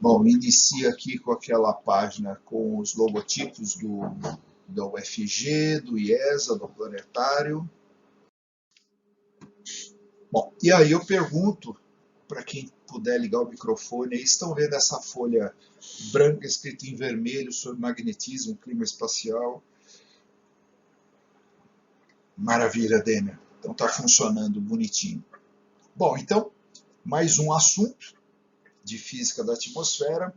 Bom, me inicia aqui com aquela página com os logotipos do UFG, do IESA, do Planetário. Bom, e aí eu pergunto, para quem puder ligar o microfone, aí estão vendo essa folha branca escrita em vermelho sobre magnetismo, clima espacial? Maravilha, Dêmer. Então está funcionando bonitinho. Bom, então, mais um assunto de física da atmosfera,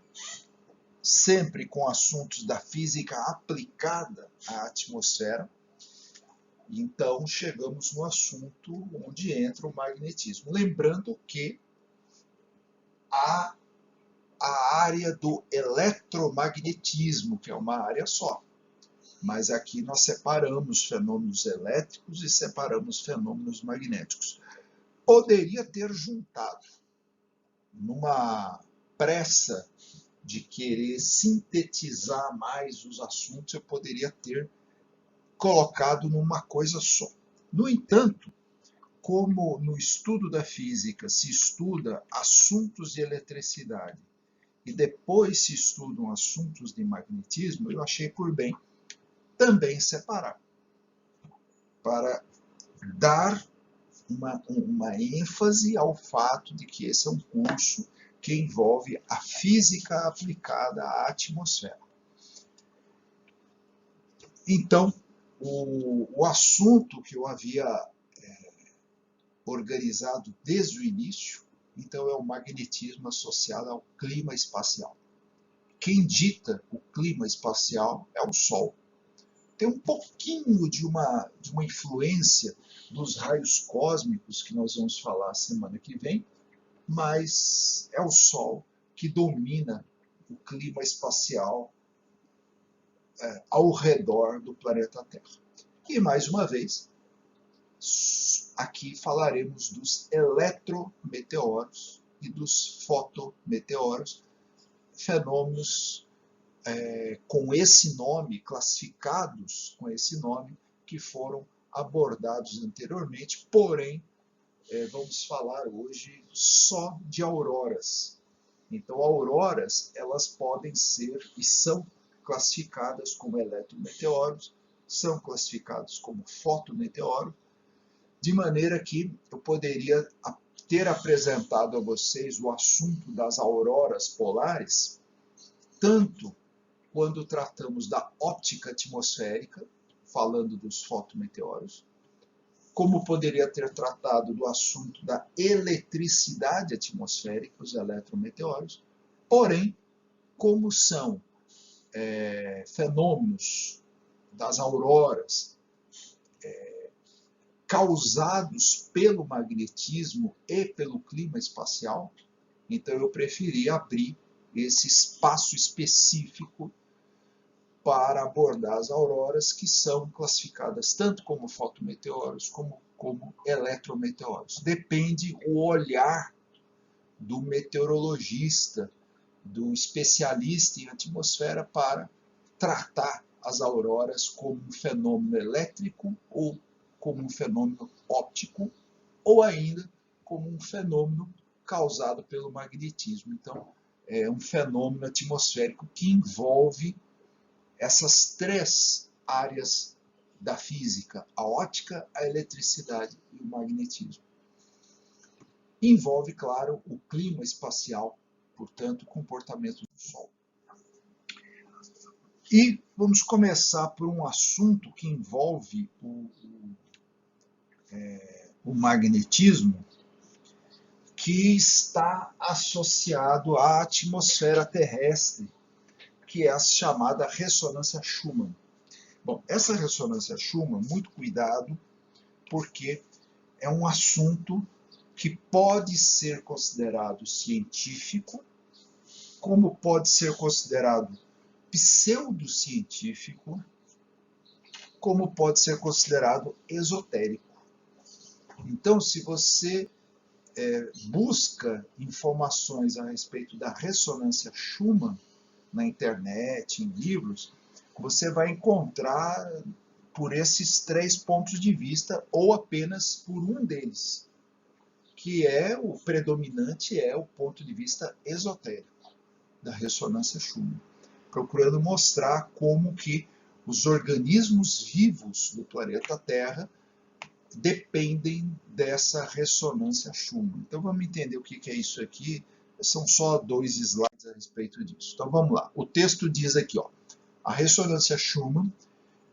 sempre com assuntos da física aplicada à atmosfera. Então, chegamos no assunto onde entra o magnetismo. Lembrando que há a área do eletromagnetismo, que é uma área só. Mas aqui nós separamos fenômenos elétricos e separamos fenômenos magnéticos. Poderia ter juntado, numa pressa de querer sintetizar mais os assuntos, eu poderia ter colocado numa coisa só. No entanto, como no estudo da física se estuda assuntos de eletricidade e depois se estudam assuntos de magnetismo, eu achei por bem também separar, para dar uma ênfase ao fato de que esse é um curso que envolve a física aplicada à atmosfera. Então, o assunto que eu havia organizado desde o início, então é o magnetismo associado ao clima espacial. Quem dita o clima espacial é o Sol. Tem um pouquinho de uma influência dos raios cósmicos que nós vamos falar semana que vem, mas é o Sol que domina o clima espacial ao redor do planeta Terra. E mais uma vez, aqui falaremos dos eletrometeoros e dos fotometeoros, fenômenos com esse nome, classificados com esse nome, que foram abordados anteriormente, porém, vamos falar hoje só de auroras. Então, auroras, elas podem ser e são classificadas como eletrometeoros, são classificados como fotometeoros, de maneira que eu poderia ter apresentado a vocês o assunto das auroras polares, tanto quando tratamos da óptica atmosférica, falando dos fotometeoros, como poderia ter tratado do assunto da eletricidade atmosférica, os eletrometeoros, porém, como são fenômenos das auroras causados pelo magnetismo e pelo clima espacial, então eu preferi abrir esse espaço específico para abordar as auroras, que são classificadas tanto como fotometeoros como eletrometeoros. Depende o olhar do meteorologista, do especialista em atmosfera, para tratar as auroras como um fenômeno elétrico ou como um fenômeno óptico, ou ainda como um fenômeno causado pelo magnetismo. Então, é um fenômeno atmosférico que envolve essas três áreas da física: a óptica, a eletricidade e o magnetismo. Envolve, claro, o clima espacial, portanto, o comportamento do Sol. E vamos começar por um assunto que envolve o magnetismo, que está associado à atmosfera terrestre, que é a chamada ressonância Schumann. Bom, essa ressonância Schumann, muito cuidado, porque é um assunto que pode ser considerado científico, como pode ser considerado pseudocientífico, como pode ser considerado esotérico. Então, se você busca informações a respeito da ressonância Schumann na internet, em livros, você vai encontrar por esses três pontos de vista, ou apenas por um deles, que é o predominante, é o ponto de vista esotérico. da ressonância Schumann, procurando mostrar como que os organismos vivos do planeta Terra dependem dessa ressonância Schumann. Então vamos entender o que é isso aqui. São só 2 slides a respeito disso. Então vamos lá. O texto diz aqui, ó, a ressonância Schumann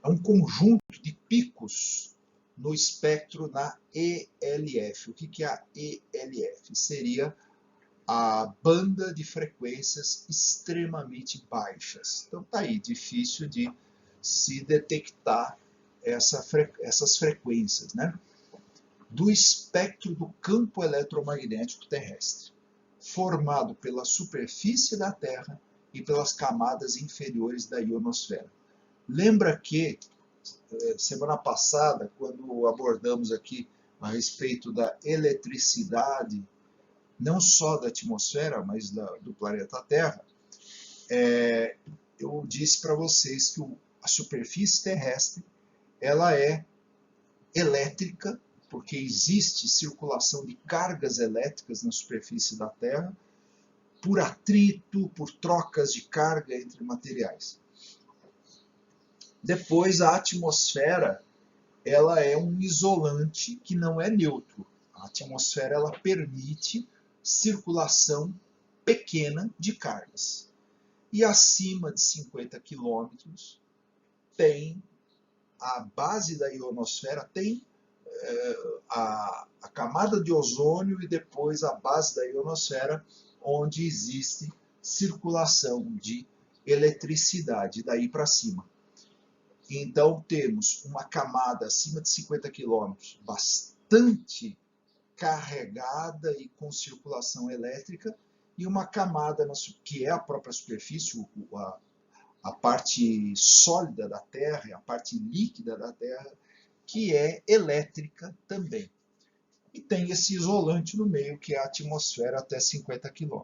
é um conjunto de picos no espectro na ELF. O que é a ELF? Seria a banda de frequências extremamente baixas. Então tá aí, difícil de se detectar essas frequências, né? Do espectro do campo eletromagnético terrestre, formado pela superfície da Terra e pelas camadas inferiores da ionosfera. Lembra que, semana passada, quando abordamos aqui a respeito da eletricidade, não só da atmosfera, mas do planeta Terra, eu disse para vocês que a superfície terrestre ela é elétrica, porque existe circulação de cargas elétricas na superfície da Terra, por atrito, por trocas de carga entre materiais. Depois, a atmosfera ela é um isolante que não é neutro. A atmosfera ela permite circulação pequena de cargas. E acima de 50 quilômetros, tem a base da ionosfera, tem a camada de ozônio e depois a base da ionosfera, onde existe circulação de eletricidade daí para cima. Então temos uma camada acima de 50 km bastante carregada e com circulação elétrica, e uma camada que é a própria superfície, a parte sólida da Terra, a parte líquida da Terra, que é elétrica também. E tem esse isolante no meio, que é a atmosfera até 50 km.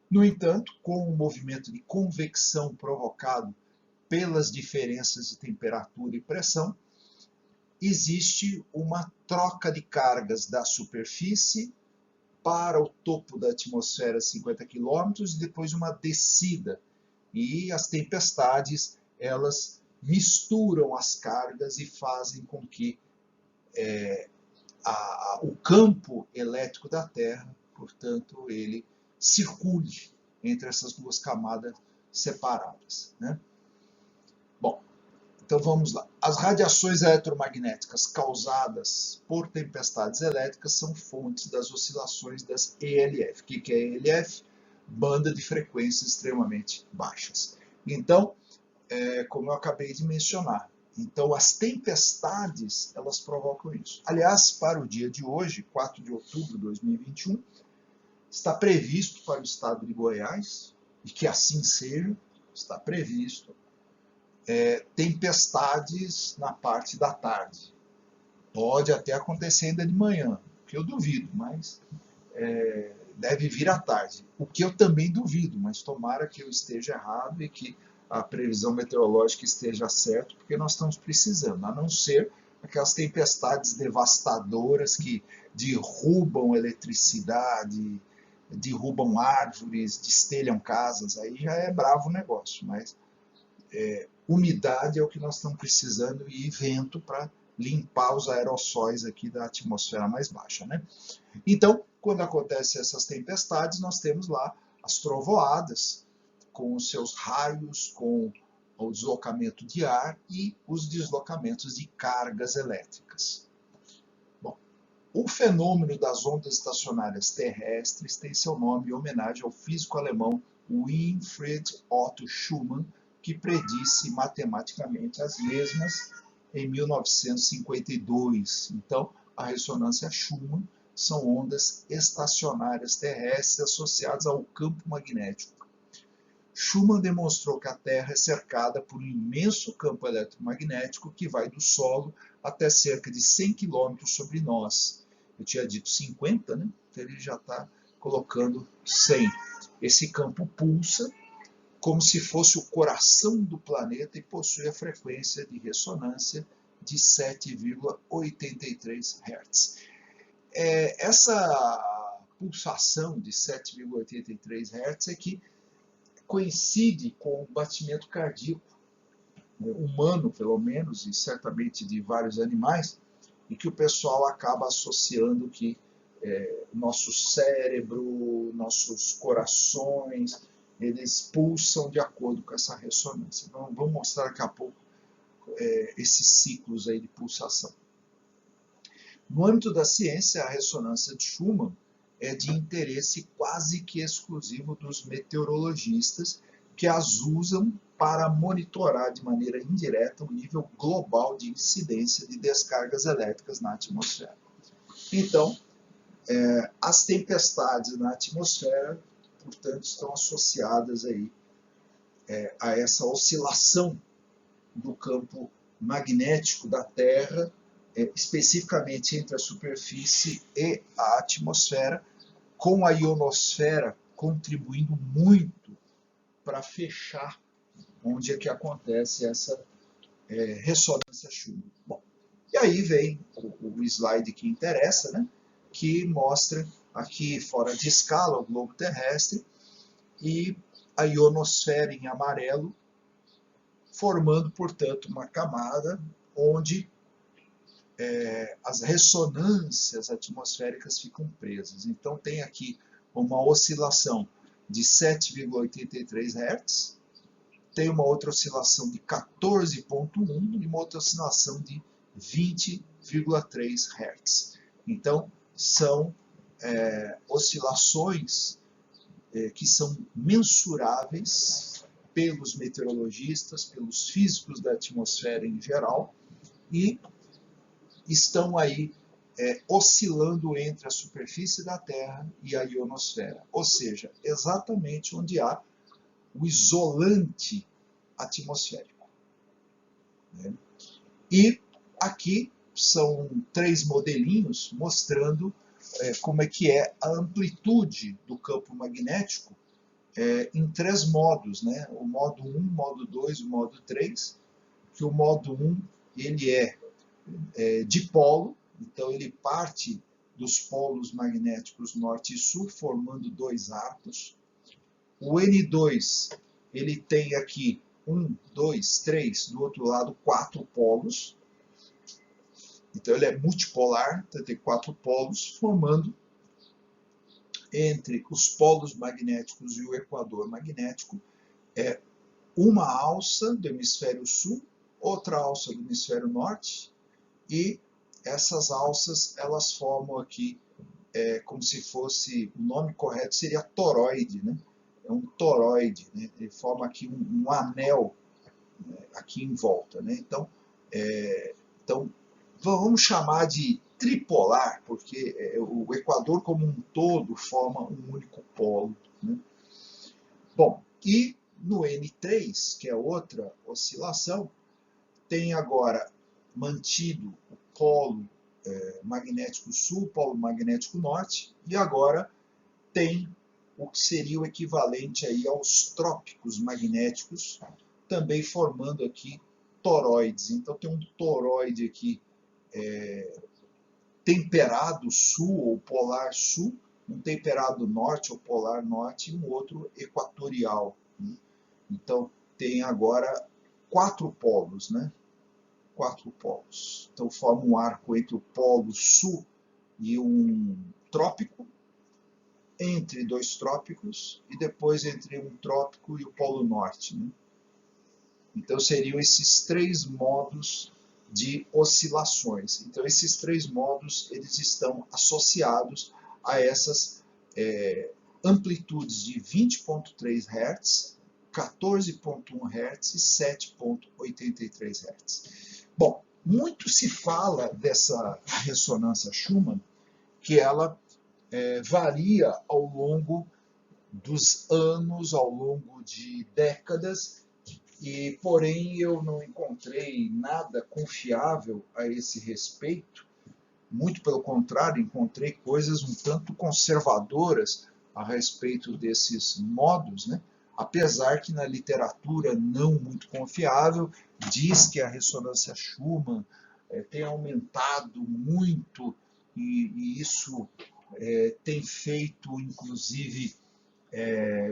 No entanto, com o movimento de convecção provocado pelas diferenças de temperatura e pressão, existe uma troca de cargas da superfície para o topo da atmosfera, 50 km, e depois uma descida. E as tempestades, elas misturam as cargas e fazem com que o campo elétrico da Terra, portanto, ele circule entre essas duas camadas separadas, né? Bom, então vamos lá. As radiações eletromagnéticas causadas por tempestades elétricas são fontes das oscilações das ELF. O que é ELF? Banda de frequências extremamente baixas. Então, como eu acabei de mencionar, então as tempestades, elas provocam isso. Aliás, para o dia de hoje, 4 de outubro de 2021, está previsto para o estado de Goiás, e que assim seja, está previsto tempestades na parte da tarde. Pode até acontecer ainda de manhã, que eu duvido, mas deve vir à tarde. O que eu também duvido, mas tomara que eu esteja errado e que a previsão meteorológica esteja certa, porque nós estamos precisando, a não ser aquelas tempestades devastadoras que derrubam eletricidade, derrubam árvores, destelham casas, aí já é bravo o negócio, mas umidade é o que nós estamos precisando e vento para limpar os aerossóis aqui da atmosfera mais baixa, né? Então, quando acontecem essas tempestades, nós temos lá as trovoadas, com os seus raios, com o deslocamento de ar e os deslocamentos de cargas elétricas. Bom, o fenômeno das ondas estacionárias terrestres tem seu nome em homenagem ao físico alemão Winfried Otto Schumann, que predisse matematicamente as mesmas em 1952. Então, a ressonância Schumann são ondas estacionárias terrestres associadas ao campo magnético. Schumann demonstrou que a Terra é cercada por um imenso campo eletromagnético que vai do solo até cerca de 100 km sobre nós. Eu tinha dito 50, né? Então ele já está colocando 100. Esse campo pulsa como se fosse o coração do planeta e possui a frequência de ressonância de 7,83 Hz. Essa pulsação de 7,83 Hz é que coincide com o batimento cardíaco humano, pelo menos, e certamente de vários animais, e que o pessoal acaba associando que nosso cérebro, nossos corações, eles pulsam de acordo com essa ressonância. Então, vamos mostrar daqui a pouco esses ciclos aí de pulsação. No âmbito da ciência, a ressonância de Schumann é de interesse quase que exclusivo dos meteorologistas, que as usam para monitorar de maneira indireta o nível global de incidência de descargas elétricas na atmosfera. Então, as tempestades na atmosfera, portanto, estão associadas aí, a essa oscilação do campo magnético da Terra, especificamente entre a superfície e a atmosfera, com a ionosfera contribuindo muito para fechar onde é que acontece essa ressonância Schumann. Bom, e aí vem o slide que interessa, né, que mostra aqui fora de escala o globo terrestre e a ionosfera em amarelo, formando, portanto, uma camada onde as ressonâncias atmosféricas ficam presas. Então tem aqui uma oscilação de 7,83 Hz, tem uma outra oscilação de 14,1 e uma outra oscilação de 20,3 Hz. Então são oscilações que são mensuráveis pelos meteorologistas, pelos físicos da atmosfera em geral, e estão aí oscilando entre a superfície da Terra e a ionosfera, ou seja, exatamente onde há o isolante atmosférico. E aqui são 3 modelinhos mostrando como é que é a amplitude do campo magnético em 3 modos, né? O modo 1, o modo 2 e o modo 3, que o modo 1 ele é dipolo, então ele parte dos polos magnéticos norte e sul, formando 2 arcos. O N2, ele tem aqui 1, 2, 3, do outro lado 4 polos. Então ele é multipolar, então tem 4 polos, formando entre os polos magnéticos e o equador magnético uma alça do hemisfério sul, outra alça do hemisfério norte, e essas alças elas formam aqui como se fosse, o nome correto seria toroide, né? É um toroide, né? Ele forma aqui um anel, né, aqui em volta, né? Então vamos chamar de tripolar, porque o equador como um todo forma um único polo, né? Bom, e no N3, que é outra oscilação, tem agora mantido o polo magnético sul, o polo magnético norte, e agora tem o que seria o equivalente aí aos trópicos magnéticos, também formando aqui toroides. Então tem um toroide aqui temperado sul ou polar sul, um temperado norte ou polar norte e um outro equatorial, né? Então tem agora 4 polos, né? 4 polos. Então forma um arco entre o polo sul e um trópico, entre 2 trópicos e depois entre um trópico e o polo norte, né? Então seriam esses 3 modos de oscilações. Então esses 3 modos eles estão associados a essas amplitudes de 20,3 Hz, 14,1 Hz e 7,83 Hz. Bom, muito se fala dessa ressonância Schumann, que ela varia ao longo dos anos, ao longo de décadas, e porém eu não encontrei nada confiável a esse respeito. Muito pelo contrário, encontrei coisas um tanto conservadoras a respeito desses modos, né? Apesar que na literatura não muito confiável diz que a ressonância Schumann tem aumentado muito e isso tem feito, inclusive,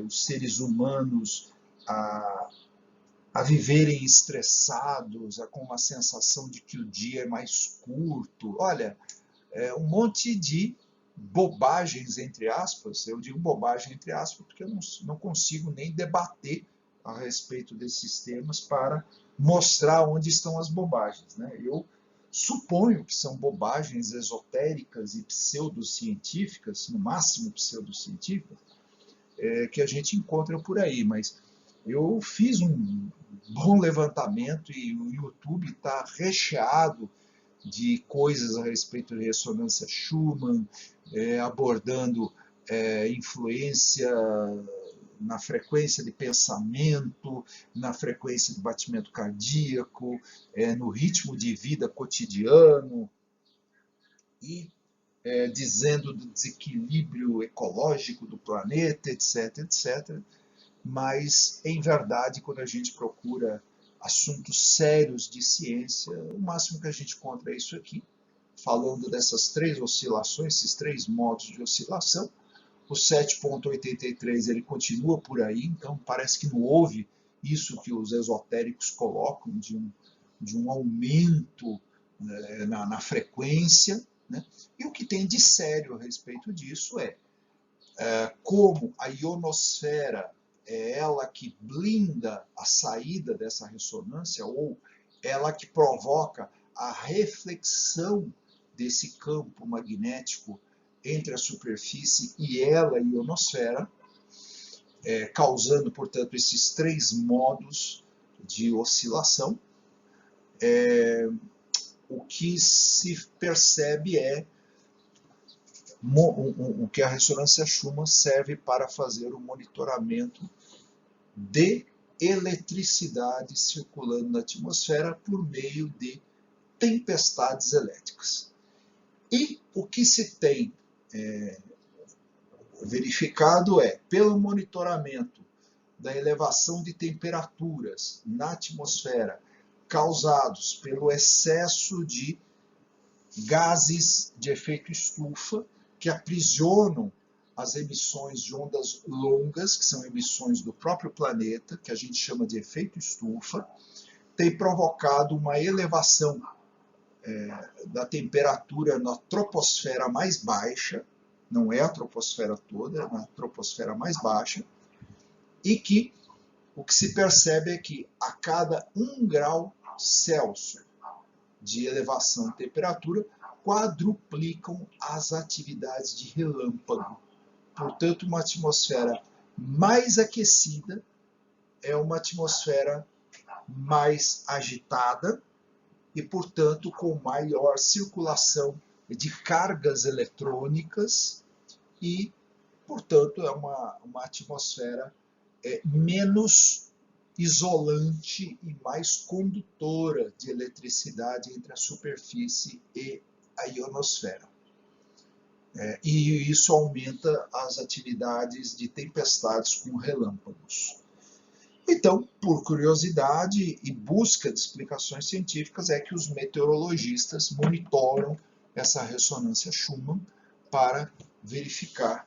os seres humanos a viverem estressados, com uma sensação de que o dia é mais curto. Olha, um monte de bobagens, entre aspas. Eu digo bobagem entre aspas porque eu não consigo nem debater a respeito desses temas para mostrar onde estão as bobagens, né? Eu suponho que são bobagens esotéricas e pseudocientíficas, no máximo pseudocientíficas, que a gente encontra por aí, mas eu fiz um bom levantamento e o YouTube está recheado de coisas a respeito de ressonância Schumann, abordando influência na frequência de pensamento, na frequência de batimento cardíaco, no ritmo de vida cotidiano, e dizendo do desequilíbrio ecológico do planeta, etc, etc. Mas, em verdade, quando a gente procura assuntos sérios de ciência, o máximo que a gente encontra é isso aqui, falando dessas três oscilações, esses três modos de oscilação. O 7,83 ele continua por aí, então parece que não houve isso que os esotéricos colocam de um aumento na frequência, né? E o que tem de sério a respeito disso como a ionosfera é ela que blinda a saída dessa ressonância, ou ela que provoca a reflexão desse campo magnético entre a superfície e ela, a ionosfera, causando, portanto, esses três modos de oscilação. O que se percebe o que a ressonância Schumann serve para fazer o monitoramento de eletricidade circulando na atmosfera por meio de tempestades elétricas. E o que se tem verificado pelo monitoramento da elevação de temperaturas na atmosfera causados pelo excesso de gases de efeito estufa que aprisionam as emissões de ondas longas, que são emissões do próprio planeta, que a gente chama de efeito estufa, tem provocado uma elevação da temperatura na troposfera mais baixa, não é a troposfera toda, é na troposfera mais baixa, e que o que se percebe é que a cada 1 grau Celsius de elevação de temperatura, quadruplicam as atividades de relâmpago. Portanto, uma atmosfera mais aquecida é uma atmosfera mais agitada e, portanto, com maior circulação de cargas eletrônicas e, portanto, é uma atmosfera menos isolante e mais condutora de eletricidade entre a superfície e a ionosfera. E isso aumenta as atividades de tempestades com relâmpagos. Então, por curiosidade e busca de explicações científicas, é que os meteorologistas monitoram essa ressonância Schumann para verificar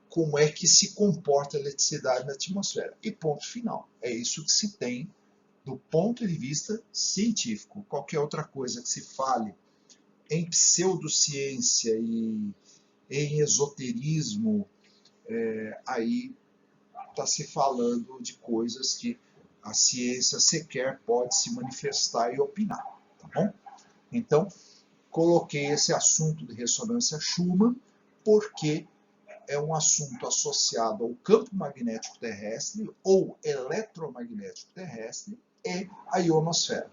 como é que se comporta a eletricidade na atmosfera. E ponto final. É isso que se tem do ponto de vista científico. Qualquer outra coisa que se fale em pseudociência e em esoterismo, aí está se falando de coisas que a ciência sequer pode se manifestar e opinar. Tá bom? Então, coloquei esse assunto de ressonância Schumann porque é um assunto associado ao campo magnético terrestre ou eletromagnético terrestre e a ionosfera.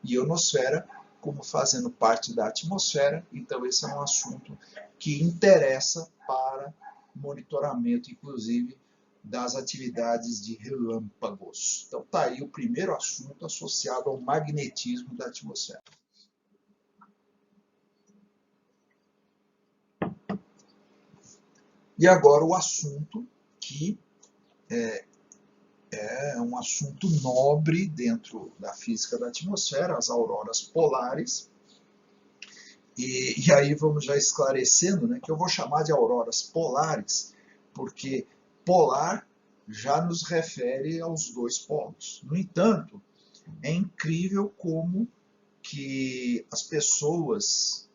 Ionosfera como fazendo parte da atmosfera, então esse é um assunto que interessa para monitoramento, inclusive, das atividades de relâmpagos. Então está aí o primeiro assunto associado ao magnetismo da atmosfera. E agora o assunto que é um assunto nobre dentro da física da atmosfera, as auroras polares. E aí vamos já esclarecendo, né, que eu vou chamar de auroras polares, porque polar já nos refere aos dois polos. No entanto, é incrível como que as pessoas,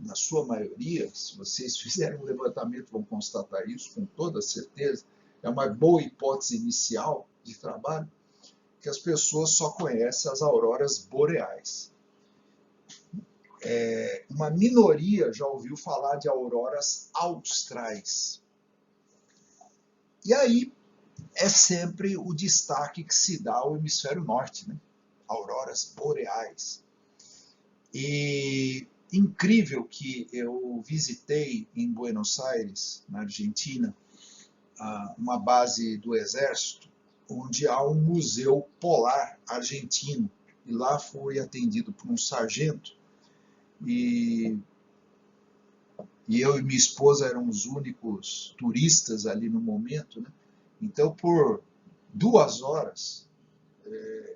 na sua maioria, se vocês fizerem um levantamento, vão constatar isso com toda certeza, é uma boa hipótese inicial de trabalho, que as pessoas só conhecem as auroras boreais. Uma minoria já ouviu falar de auroras austrais. E aí é sempre o destaque que se dá ao hemisfério norte, né? Auroras boreais. E incrível que eu visitei em Buenos Aires, na Argentina, uma base do Exército, onde há um museu polar argentino. E lá fui atendido por um sargento, e eu e minha esposa eram os únicos turistas ali no momento, né? Então, por 2 horas,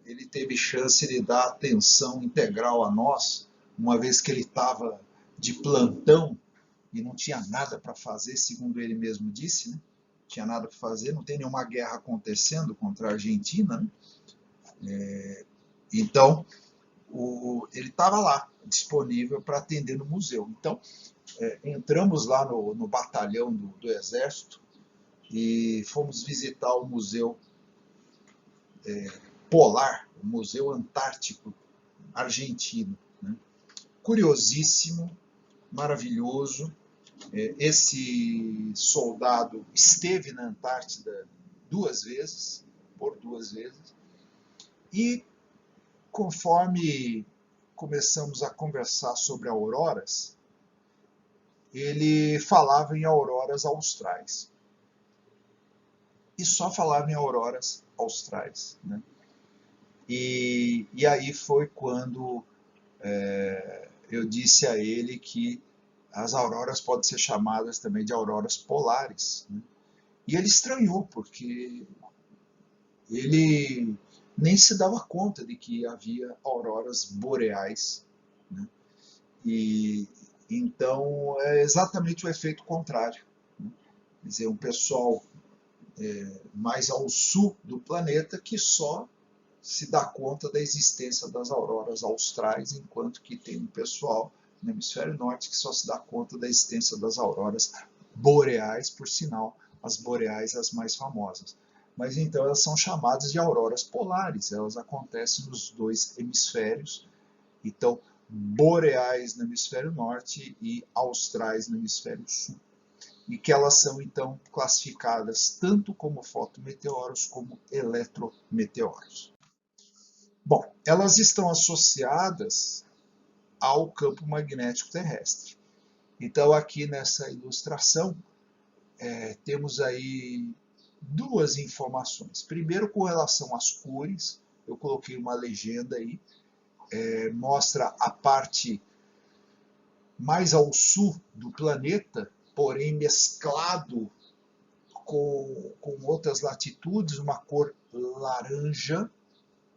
ele teve chance de dar atenção integral a nós, uma vez que ele estava de plantão e não tinha nada para fazer, segundo ele mesmo disse, né? Não tinha nada para fazer, não tem nenhuma guerra acontecendo contra a Argentina, né? Então, ele estava lá, disponível para atender no museu. Então, entramos lá no batalhão do Exército e fomos visitar o Museu Polar, o Museu Antártico Argentino, né? Curiosíssimo, maravilhoso. Esse soldado esteve na Antártida 2 vezes, por 2 vezes, e conforme começamos a conversar sobre auroras, ele falava em auroras austrais. E só falava em auroras austrais, né? E aí foi quando eu disse a ele que as auroras podem ser chamadas também de auroras polares, né? E ele estranhou, porque ele nem se dava conta de que havia auroras boreais, né? E então é exatamente o efeito contrário, né? Quer dizer, um pessoal mais ao sul do planeta que só se dá conta da existência das auroras austrais, enquanto que tem um pessoal no hemisfério norte que só se dá conta da existência das auroras boreais, por sinal, as boreais as mais famosas. Mas então elas são chamadas de auroras polares, elas acontecem nos 2 hemisférios, então boreais no hemisfério norte e austrais no hemisfério sul. E que elas são então classificadas tanto como fotometeoros como eletrometeoros. Bom, elas estão associadas ao campo magnético terrestre. Então, aqui nessa ilustração, temos aí 2 informações. Primeiro, com relação às cores, eu coloquei uma legenda aí, mostra a parte mais ao sul do planeta, porém mesclado com outras latitudes, uma cor laranja,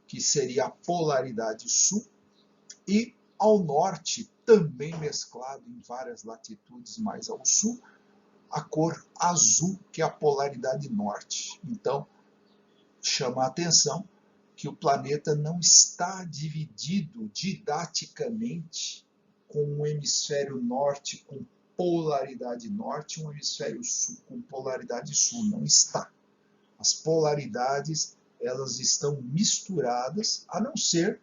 que seria a polaridade sul, e ao norte, também mesclado em várias latitudes mais ao sul, a cor azul, que é a polaridade norte. Então, chama a atenção que o planeta não está dividido didaticamente com um hemisfério norte com polaridade norte e um hemisfério sul com polaridade sul. Não está. As polaridades, elas estão misturadas, a não ser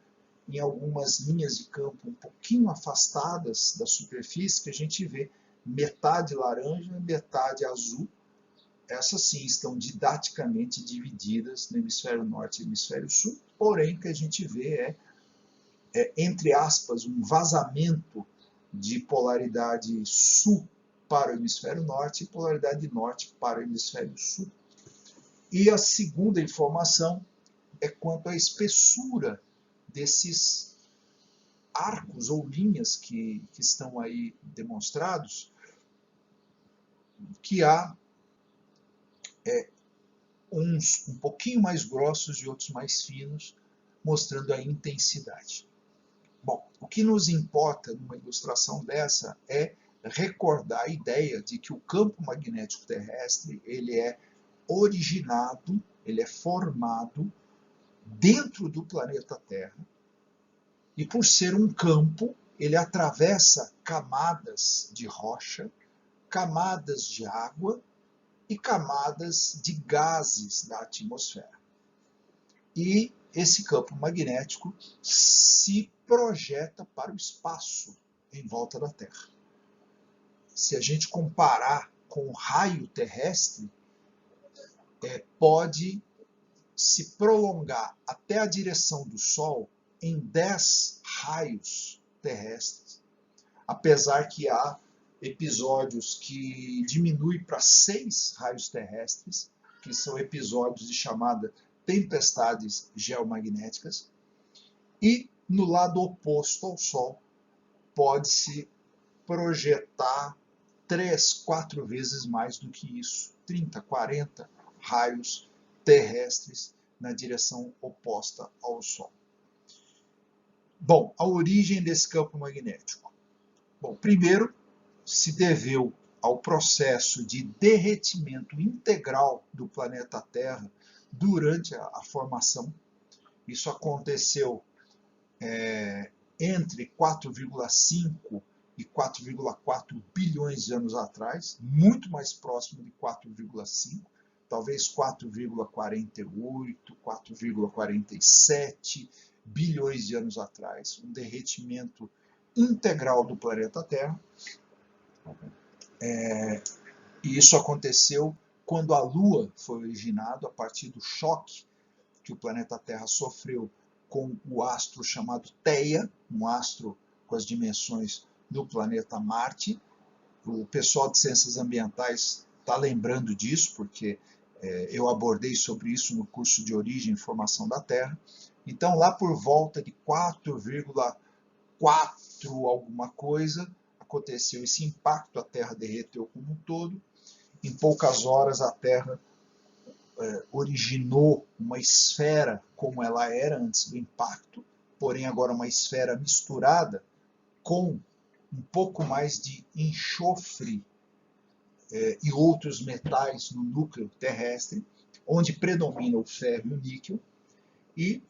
em algumas linhas de campo um pouquinho afastadas da superfície, que a gente vê metade laranja e metade azul. Essas sim estão didaticamente divididas no hemisfério norte e hemisfério sul, porém o que a gente vê entre aspas, um vazamento de polaridade sul para o hemisfério norte e polaridade norte para o hemisfério sul. E a segunda informação é quanto à espessura desses arcos ou linhas que estão aí demonstrados, que há uns um pouquinho mais grossos e outros mais finos, mostrando a intensidade. Bom, o que nos importa numa ilustração dessa é recordar a ideia de que o campo magnético terrestre ele é originado, ele é formado dentro do planeta Terra, e por ser um campo, ele atravessa camadas de rocha, camadas de água e camadas de gases da atmosfera. E esse campo magnético se projeta para o espaço em volta da Terra. Se a gente comparar com o raio terrestre, pode se prolongar até a direção do Sol em 10 raios terrestres, apesar que há episódios que diminuem para 6 raios terrestres, que são episódios de chamada tempestades geomagnéticas, e no lado oposto ao Sol pode-se projetar 3, 4 vezes mais do que isso, 30, 40 raios terrestres na direção oposta ao Sol. Bom, a origem desse campo magnético. Bom, primeiro, se deveu ao processo de derretimento integral do planeta Terra durante a formação. Isso aconteceu entre 4,5 e 4,4 bilhões de anos atrás, muito mais próximo de 4,5, talvez 4,48, 4,47 bilhões de anos atrás, um derretimento integral do planeta Terra. E isso aconteceu quando a Lua foi originada a partir do choque que o planeta Terra sofreu com o astro chamado Theia, um astro com as dimensões do planeta Marte. O pessoal de ciências ambientais está lembrando disso, porque eu abordei sobre isso no curso de Origem e Formação da Terra. Então, lá por volta de 4,4 alguma coisa, aconteceu esse impacto, a Terra derreteu como um todo. Em poucas horas, a Terra originou uma esfera como ela era antes do impacto, porém agora uma esfera misturada com um pouco mais de enxofre e outros metais no núcleo terrestre, onde predomina o ferro e o níquel, e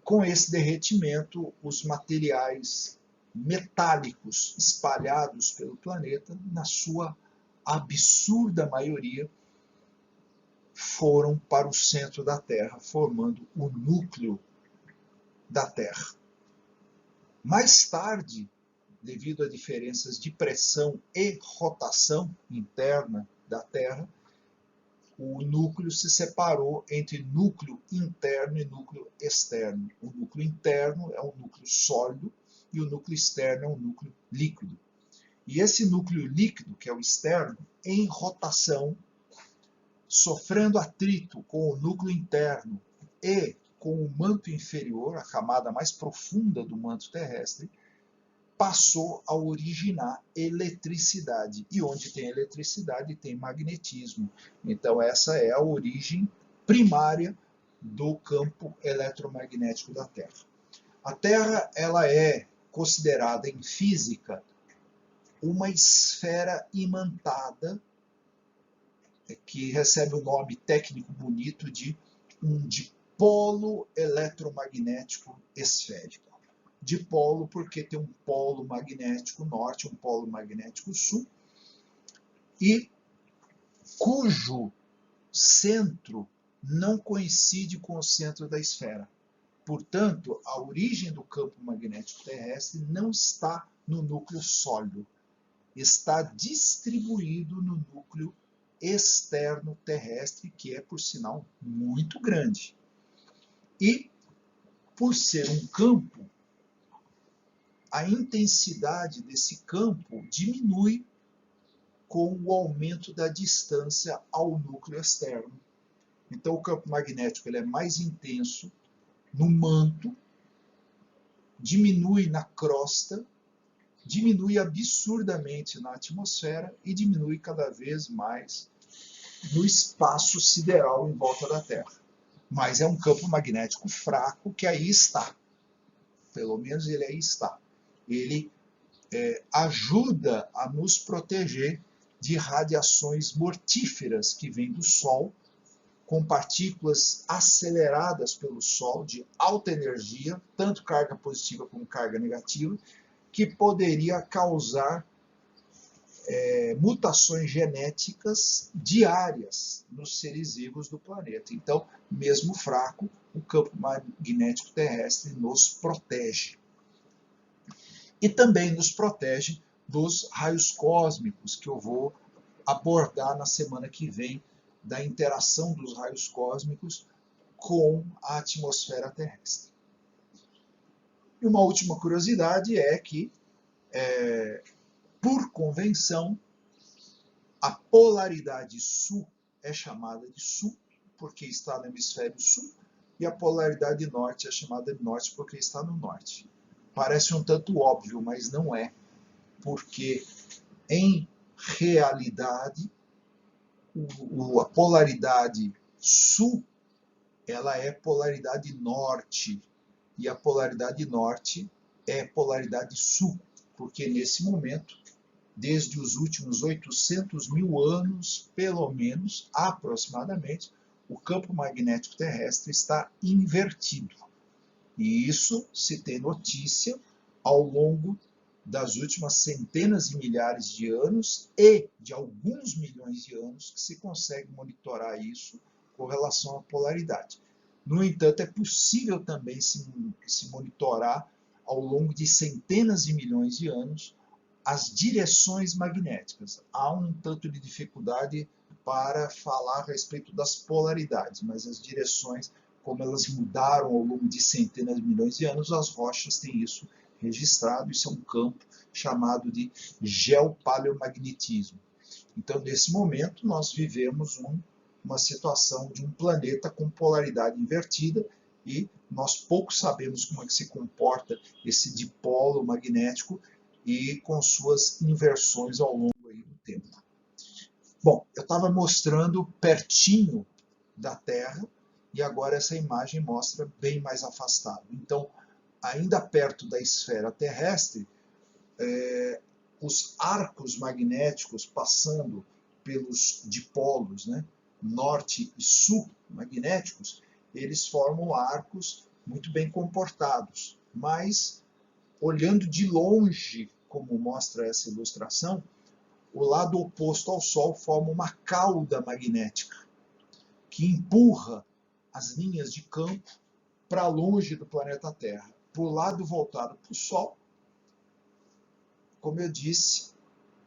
com esse derretimento, os materiais metálicos espalhados pelo planeta, na sua absurda maioria, foram para o centro da Terra, formando o núcleo da Terra. Mais tarde, devido a diferenças de pressão e rotação interna da Terra, o núcleo se separou entre núcleo interno e núcleo externo. O núcleo interno é um núcleo sólido e o núcleo externo é um núcleo líquido. E esse núcleo líquido, que é o externo, em rotação, sofrendo atrito com o núcleo interno e com o manto inferior, a camada mais profunda do manto terrestre, passou a originar eletricidade. E onde tem eletricidade, tem magnetismo. Então, essa é a origem primária do campo eletromagnético da Terra. A Terra ela é considerada em física uma esfera imantada, que recebe o nome técnico bonito de um dipolo eletromagnético esférico. Dipolo porque tem um polo magnético norte, um polo magnético sul, e cujo centro não coincide com o centro da esfera. Portanto, a origem do campo magnético terrestre não está no núcleo sólido, está distribuído no núcleo externo terrestre, que é, por sinal, muito grande. E, por ser um campo, a intensidade desse campo diminui com o aumento da distância ao núcleo externo. Então, o campo magnético ele é mais intenso no manto, diminui na crosta, diminui absurdamente na atmosfera e diminui cada vez mais no espaço sideral em volta da Terra. Mas é um campo magnético fraco que aí está. Pelo menos ele aí está. Ele ajuda a nos proteger de radiações mortíferas que vêm do Sol, com partículas aceleradas pelo Sol, de alta energia, tanto carga positiva como carga negativa, que poderia causar mutações genéticas diárias nos seres vivos do planeta. Então, mesmo fraco, o campo magnético terrestre nos protege. E também nos protege dos raios cósmicos, que eu vou abordar na semana que vem, da interação dos raios cósmicos com a atmosfera terrestre. E uma última curiosidade é que, por convenção, a polaridade sul é chamada de sul porque está no hemisfério sul, e a polaridade norte é chamada de norte porque está no norte. Parece um tanto óbvio, mas não é, porque em realidade a polaridade sul ela é polaridade norte, e a polaridade norte é polaridade sul, porque nesse momento, desde os últimos 800 mil anos, pelo menos, aproximadamente, o campo magnético terrestre está invertido. E isso se tem notícia ao longo das últimas centenas de milhares de anos e de alguns milhões de anos que se consegue monitorar isso com relação à polaridade. No entanto, é possível também se monitorar ao longo de centenas de milhões de anos as direções magnéticas. Há um tanto de dificuldade para falar a respeito das polaridades, mas as direções, como elas mudaram ao longo de centenas de milhões de anos, as rochas têm isso registrado. Isso é um campo chamado de geopaleomagnetismo. Então, nesse momento, nós vivemos uma situação de um planeta com polaridade invertida, e nós pouco sabemos como é que se comporta esse dipolo magnético e com suas inversões ao longo aí do tempo. Bom, eu estava mostrando pertinho da Terra, e agora essa imagem mostra bem mais afastado. Então, ainda perto da esfera terrestre, os arcos magnéticos passando pelos dipolos, né, norte e sul magnéticos, eles formam arcos muito bem comportados, mas olhando de longe, como mostra essa ilustração, o lado oposto ao Sol forma uma cauda magnética que empurra as linhas de campo para longe do planeta Terra. Para o lado voltado para o Sol, como eu disse,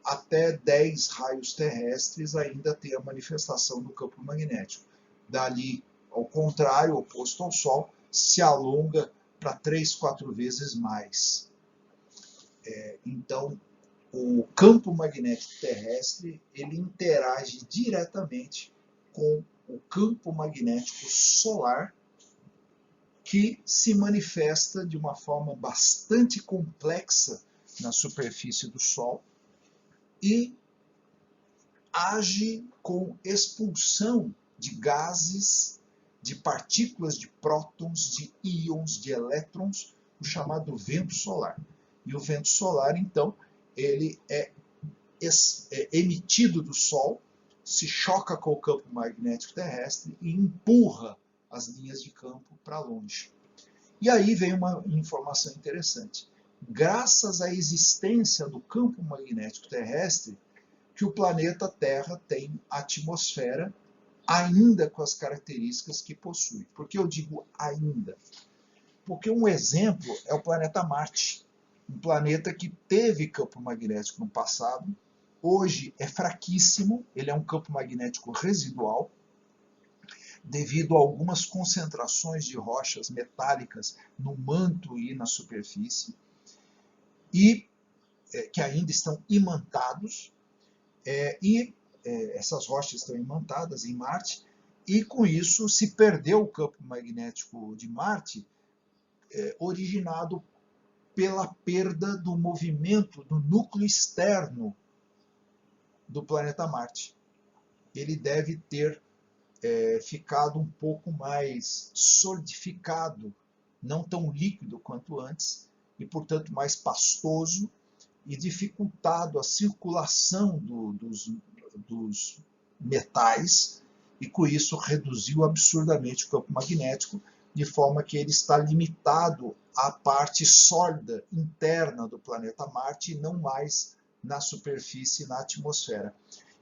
até 10 raios terrestres ainda tem a manifestação do campo magnético. Dali, ao contrário, oposto ao Sol, se alonga para 3, 4 vezes mais. Então, o campo magnético terrestre ele interage diretamente com o campo magnético solar, que se manifesta de uma forma bastante complexa na superfície do Sol e age com expulsão de gases, de partículas de prótons, de íons, de elétrons, o chamado vento solar. E o vento solar, então, ele é emitido do Sol, se choca com o campo magnético terrestre e empurra as linhas de campo para longe. E aí vem uma informação interessante. Graças à existência do campo magnético terrestre, que o planeta Terra tem atmosfera, ainda com as características que possui. Por que eu digo ainda? Porque um exemplo é o planeta Marte, um planeta que teve campo magnético no passado, hoje é fraquíssimo, ele é um campo magnético residual, devido a algumas concentrações de rochas metálicas no manto e na superfície, e que ainda estão imantados, essas rochas estão imantadas em Marte, e com isso se perdeu o campo magnético de Marte, originado pela perda do movimento do núcleo externo do planeta Marte. Ele deve ter ficado um pouco mais solidificado, não tão líquido quanto antes, e portanto mais pastoso, e dificultado a circulação dos metais, e com isso reduziu absurdamente o campo magnético, de forma que ele está limitado à parte sólida interna do planeta Marte e não mais na superfície, na atmosfera.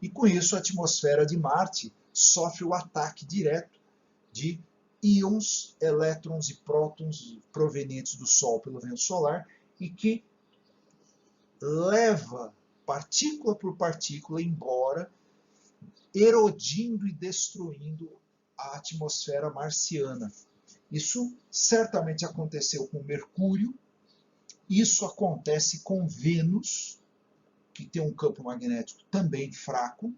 E com isso a atmosfera de Marte sofre o ataque direto de íons, elétrons e prótons provenientes do Sol pelo vento solar e que leva partícula por partícula embora, erodindo e destruindo a atmosfera marciana. Isso certamente aconteceu com Mercúrio, isso acontece com Vênus, que tem um campo magnético também fraco,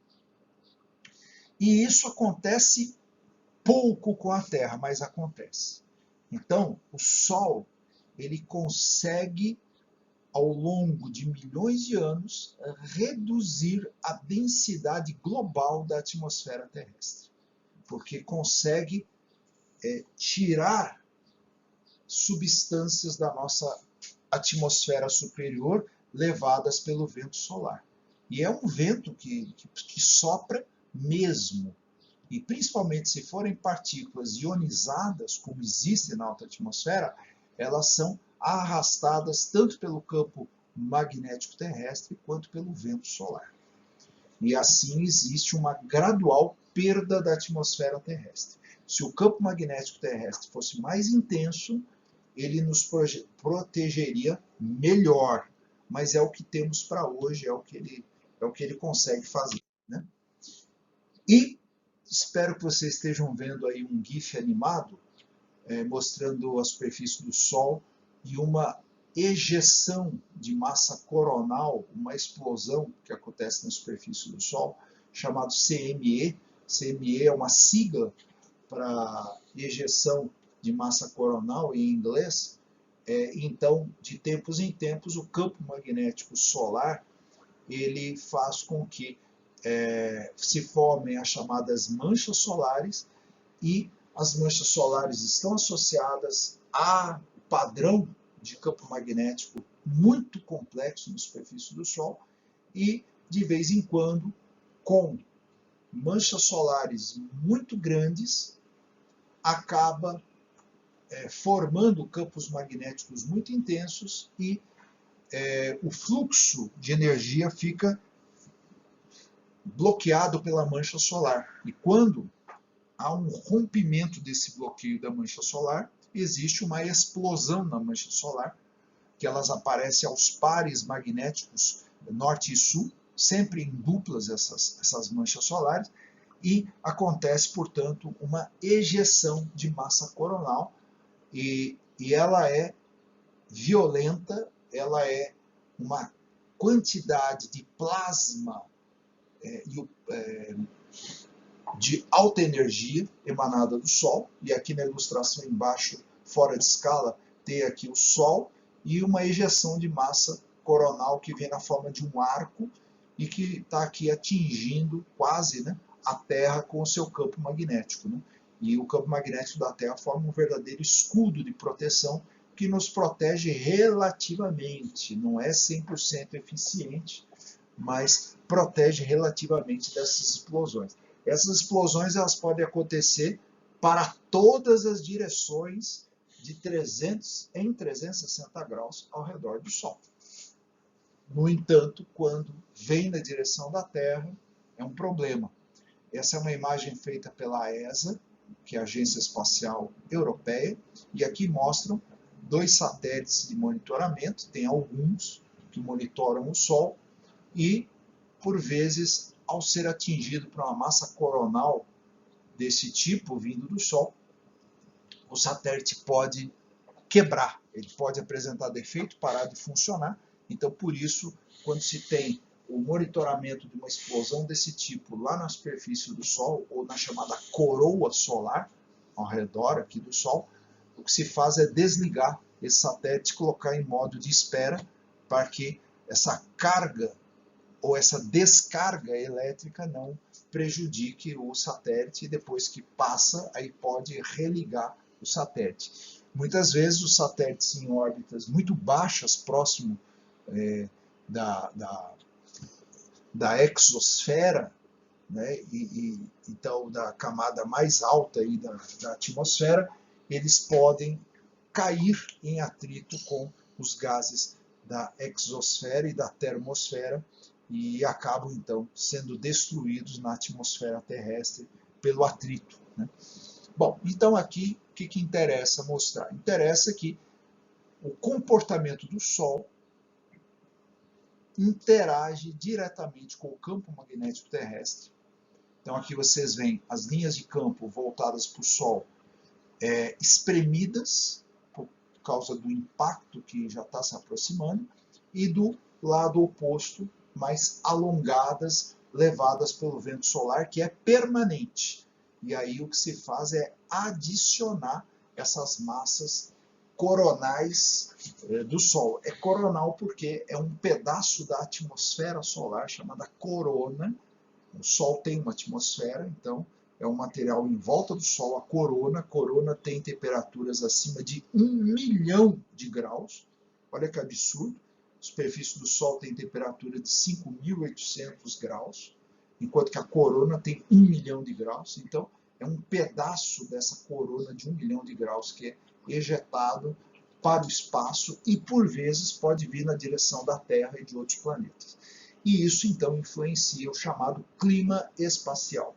e isso acontece pouco com a Terra, mas acontece. Então, o Sol, ele consegue, ao longo de milhões de anos, reduzir a densidade global da atmosfera terrestre, porque consegue tirar substâncias da nossa atmosfera superior levadas pelo vento solar. E é um vento que sopra mesmo. E principalmente se forem partículas ionizadas, como existem na alta atmosfera, elas são arrastadas tanto pelo campo magnético terrestre quanto pelo vento solar. E assim existe uma gradual perda da atmosfera terrestre. Se o campo magnético terrestre fosse mais intenso, ele nos protegeria melhor. Mas é o que temos para hoje, é o que ele consegue fazer, né? E espero que vocês estejam vendo aí um GIF animado, mostrando a superfície do Sol e uma ejeção de massa coronal, uma explosão que acontece na superfície do Sol, chamado CME. CME é uma sigla para ejeção de massa coronal em inglês. Então, de tempos em tempos, o campo magnético solar ele faz com que se formem as chamadas manchas solares, e as manchas solares estão associadas a padrão de campo magnético muito complexo na superfície do Sol, e de vez em quando, com manchas solares muito grandes, acaba formando campos magnéticos muito intensos e o fluxo de energia fica bloqueado pela mancha solar. E quando há um rompimento desse bloqueio da mancha solar, existe uma explosão na mancha solar, que elas aparecem aos pares magnéticos norte e sul, sempre em duplas essas manchas solares, e acontece, portanto, uma ejeção de massa coronal, e ela é violenta, ela é uma quantidade de plasma de alta energia emanada do Sol, e aqui na ilustração embaixo, fora de escala, tem aqui o Sol, e uma ejeção de massa coronal que vem na forma de um arco e que está aqui atingindo quase, né, a Terra com o seu campo magnético, né? E o campo magnético da Terra forma um verdadeiro escudo de proteção que nos protege relativamente, não é 100% eficiente, mas protege relativamente dessas explosões. Essas explosões elas podem acontecer para todas as direções de 360 graus ao redor do Sol. No entanto, quando vem na direção da Terra, é um problema. Essa é uma imagem feita pela ESA, que é a Agência Espacial Europeia, e aqui mostram 2 satélites de monitoramento, tem alguns que monitoram o Sol, e, por vezes, ao ser atingido por uma massa coronal desse tipo, vindo do Sol, o satélite pode quebrar, ele pode apresentar defeito, parar de funcionar. Então, por isso, quando se tem o monitoramento de uma explosão desse tipo lá na superfície do Sol, ou na chamada coroa solar, ao redor aqui do Sol, o que se faz é desligar esse satélite e colocar em modo de espera para que essa carga ou essa descarga elétrica não prejudique o satélite, e depois que passa, aí pode religar o satélite. Muitas vezes os satélites em órbitas muito baixas, próximo da exosfera, né, então da camada mais alta aí da atmosfera, eles podem cair em atrito com os gases da exosfera e da termosfera e acabam então sendo destruídos na atmosfera terrestre pelo atrito, né? Bom, então aqui o que interessa mostrar? Interessa que o comportamento do Sol interage diretamente com o campo magnético terrestre. Então aqui vocês veem as linhas de campo voltadas para o Sol espremidas por causa do impacto que já está se aproximando, e do lado oposto, mais alongadas, levadas pelo vento solar, que é permanente. E aí o que se faz é adicionar essas massas coronais do Sol. É coronal porque é um pedaço da atmosfera solar chamada corona. O Sol tem uma atmosfera, então é um material em volta do Sol, a corona. A corona tem temperaturas acima de 1 milhão de graus. Olha que absurdo. A superfície do Sol tem temperatura de 5.800 graus, enquanto que a corona tem 1 milhão de graus. Então, é um pedaço dessa corona de 1 milhão de graus que é ejetado para o espaço e, por vezes, pode vir na direção da Terra e de outros planetas. E isso, então, influencia o chamado clima espacial.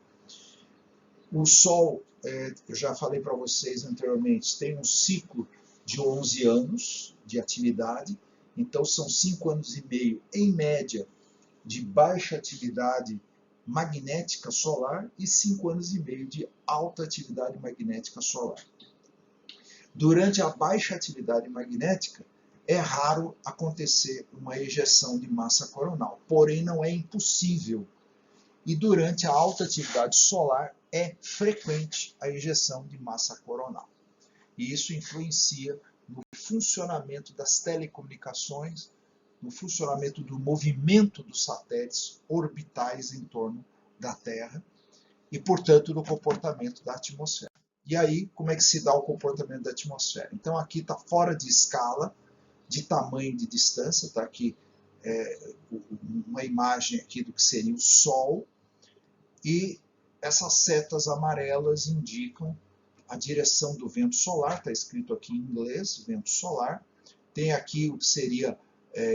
O Sol, eu já falei para vocês anteriormente, tem um ciclo de 11 anos de atividade, então são 5 anos e meio, em média, de baixa atividade magnética solar e 5 anos e meio de alta atividade magnética solar. Durante a baixa atividade magnética, é raro acontecer uma ejeção de massa coronal, porém não é impossível. E durante a alta atividade solar é frequente a ejeção de massa coronal. E isso influencia no funcionamento das telecomunicações, no funcionamento do movimento dos satélites orbitais em torno da Terra e, portanto, no comportamento da atmosfera. E aí, como é que se dá o comportamento da atmosfera? Então, aqui está fora de escala, de tamanho e de distância, está aqui uma imagem aqui do que seria o Sol, e essas setas amarelas indicam a direção do vento solar, está escrito aqui em inglês, vento solar. Tem aqui o que seria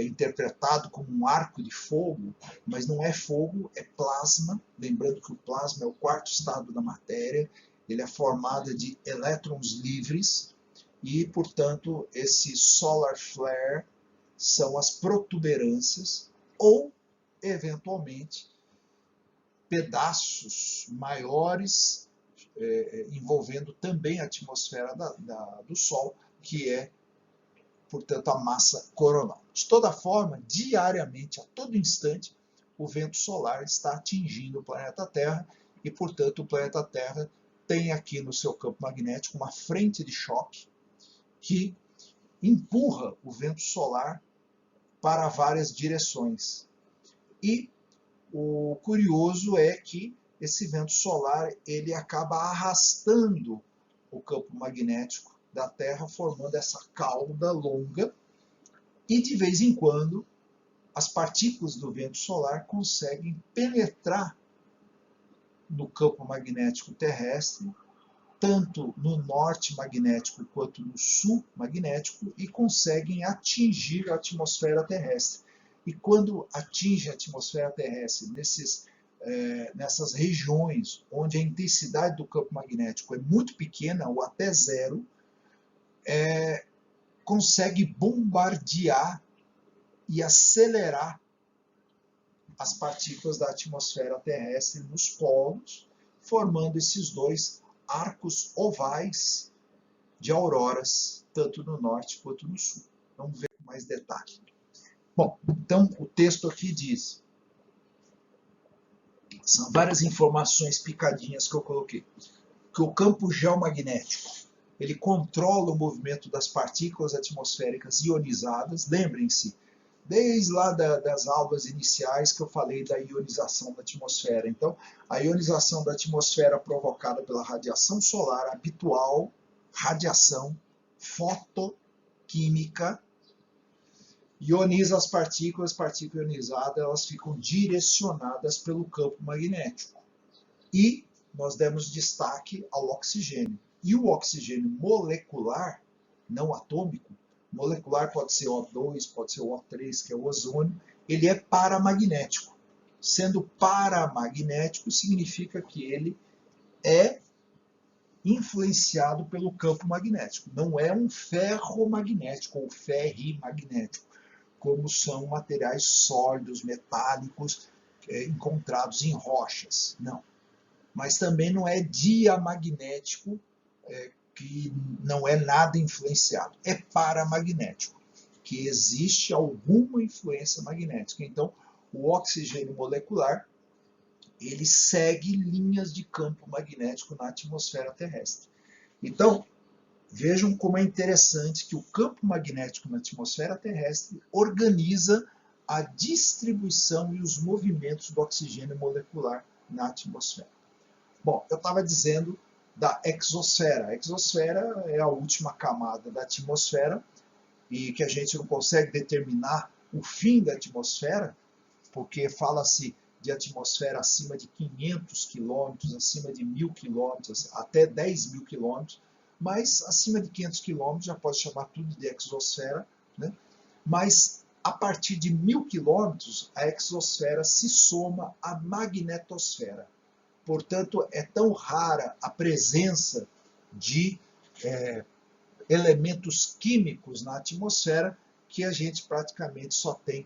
interpretado como um arco de fogo, mas não é fogo, é plasma. Lembrando que o plasma é o quarto estado da matéria, ele é formado de elétrons livres e, portanto, esse solar flare são as protuberâncias ou, eventualmente, pedaços maiores envolvendo também a atmosfera do Sol, que é, portanto, a massa coronal. De toda forma, diariamente, a todo instante, o vento solar está atingindo o planeta Terra e, portanto, o planeta Terra tem aqui no seu campo magnético uma frente de choque que empurra o vento solar para várias direções. E o curioso é que esse vento solar ele acaba arrastando o campo magnético da Terra, formando essa cauda longa, e de vez em quando as partículas do vento solar conseguem penetrar no campo magnético terrestre, tanto no norte magnético quanto no sul magnético, e conseguem atingir a atmosfera terrestre. E quando atinge a atmosfera terrestre nessas regiões onde a intensidade do campo magnético é muito pequena ou até zero, consegue bombardear e acelerar as partículas da atmosfera terrestre nos polos, formando esses dois arcos ovais de auroras, tanto no norte quanto no sul. Vamos ver com mais detalhe. Bom, então o texto aqui diz, são várias informações picadinhas que eu coloquei, que o campo geomagnético ele controla o movimento das partículas atmosféricas ionizadas. Lembrem-se, desde lá das aulas iniciais que eu falei da ionização da atmosfera. Então, a ionização da atmosfera provocada pela radiação solar habitual, radiação fotoquímica, Ioniza as partículas ionizadas elas ficam direcionadas pelo campo magnético. E nós demos destaque ao oxigênio. E o oxigênio molecular, não atômico, molecular pode ser O2, pode ser o O3, que é o ozônio, ele é paramagnético. Sendo paramagnético, significa que ele é influenciado pelo campo magnético. Não é um ferromagnético ou ferrimagnético, como são materiais sólidos, metálicos, encontrados em rochas. Não. Mas também não é diamagnético, que não é nada influenciado. É paramagnético, que existe alguma influência magnética. Então, o oxigênio molecular ele segue linhas de campo magnético na atmosfera terrestre. Então, vejam como é interessante que o campo magnético na atmosfera terrestre organiza a distribuição e os movimentos do oxigênio molecular na atmosfera. Bom, eu estava dizendo da exosfera. A exosfera é a última camada da atmosfera e que a gente não consegue determinar o fim da atmosfera, porque fala-se de atmosfera acima de 500 quilômetros, acima de 1.000 quilômetros, até 10.000 quilômetros, mas acima de 500 quilômetros já pode chamar tudo de exosfera, né? Mas a partir de 1.000 quilômetros a exosfera se soma à magnetosfera. Portanto, é tão rara a presença de elementos químicos na atmosfera que a gente praticamente só tem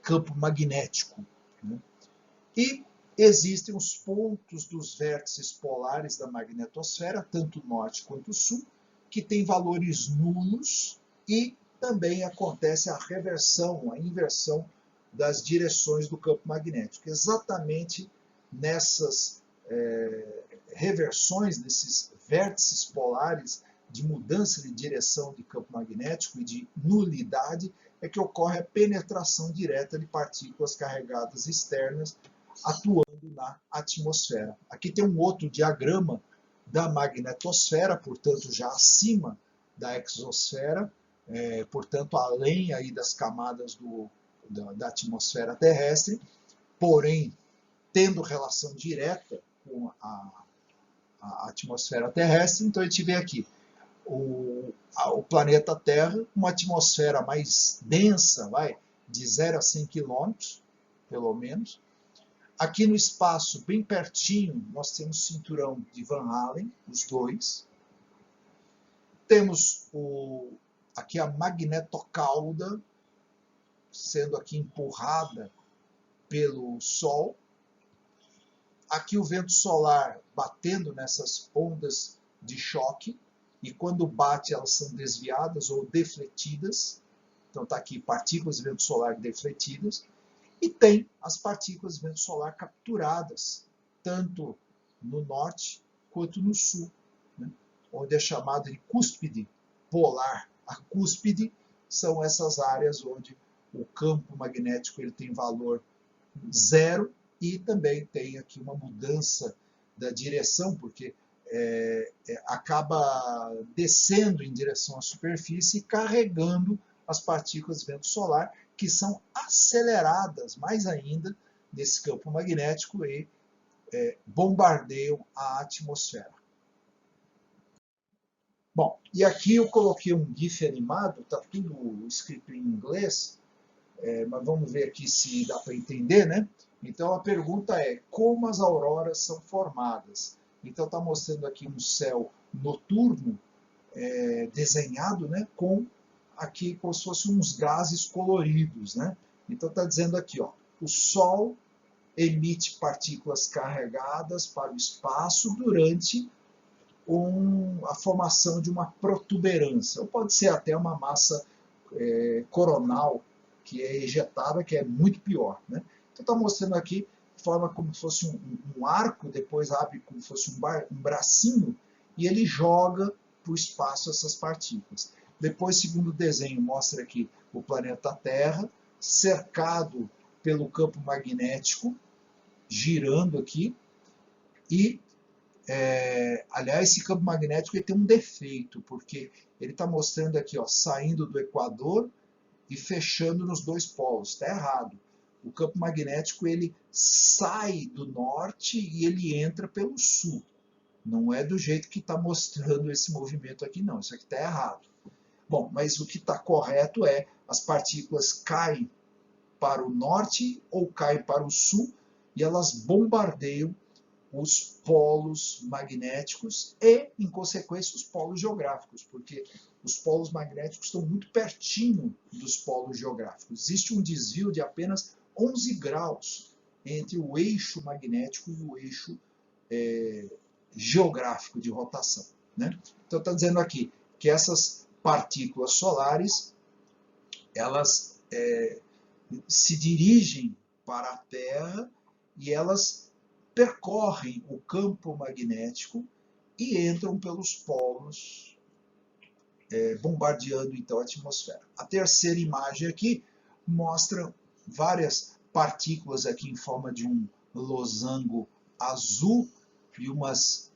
campo magnético, né? E existem os pontos dos vértices polares da magnetosfera, tanto norte quanto sul, que têm valores nulos e também acontece a reversão, a inversão das direções do campo magnético. Exatamente nessas reversões, nesses vértices polares de mudança de direção de campo magnético e de nulidade, é que ocorre a penetração direta de partículas carregadas externas atuando na atmosfera. Aqui tem um outro diagrama da magnetosfera, portanto já acima da exosfera, portanto além aí das camadas da atmosfera terrestre, porém tendo relação direta com a atmosfera terrestre. Então a gente vê aqui o planeta Terra, uma atmosfera mais densa, de 0 a 100 quilômetros, pelo menos. Aqui no espaço, bem pertinho, nós temos o cinturão de Van Allen, os dois. Temos aqui a magnetocauda, sendo aqui empurrada pelo Sol. Aqui o vento solar batendo nessas ondas de choque, e quando bate elas são desviadas ou defletidas. Então está aqui partículas de vento solar defletidas. E tem as partículas de vento solar capturadas, tanto no norte quanto no sul, né? Onde é chamado de cúspide polar. A cúspide são essas áreas onde o campo magnético ele tem valor zero e também tem aqui uma mudança da direção, porque acaba descendo em direção à superfície e carregando as partículas de vento solar, que são aceleradas mais ainda nesse campo magnético e bombardeiam a atmosfera. Bom, e aqui eu coloquei um GIF animado, está tudo escrito em inglês, mas vamos ver aqui se dá para entender, né? Então a pergunta é, como as auroras são formadas? Então está mostrando aqui um céu noturno desenhado, né, com aqui como se fossem uns gases coloridos, né? Então está dizendo aqui, ó, o Sol emite partículas carregadas para o espaço durante a formação de uma protuberância, ou pode ser até uma massa coronal que é ejetada, que é muito pior, né? Então está mostrando aqui, forma como se fosse um arco, depois abre como se fosse um bracinho, e ele joga para o espaço essas partículas. Depois, segundo o desenho, mostra aqui o planeta Terra, cercado pelo campo magnético, girando aqui. E, aliás, esse campo magnético ele tem um defeito, porque ele está mostrando aqui, ó, saindo do Equador e fechando nos dois polos. Está errado. O campo magnético ele sai do norte e ele entra pelo sul. Não é do jeito que está mostrando esse movimento aqui, não. Isso aqui está errado. Bom, mas o que está correto é as partículas caem para o norte ou caem para o sul e elas bombardeiam os polos magnéticos e, em consequência, os polos geográficos, porque os polos magnéticos estão muito pertinho dos polos geográficos. Existe um desvio de apenas 11 graus entre o eixo magnético e o eixo geográfico de rotação, né? Então está dizendo aqui que essas partículas solares, elas se dirigem para a Terra e elas percorrem o campo magnético e entram pelos polos, bombardeando então a atmosfera. A terceira imagem aqui mostra várias partículas aqui em forma de um losango azul e umas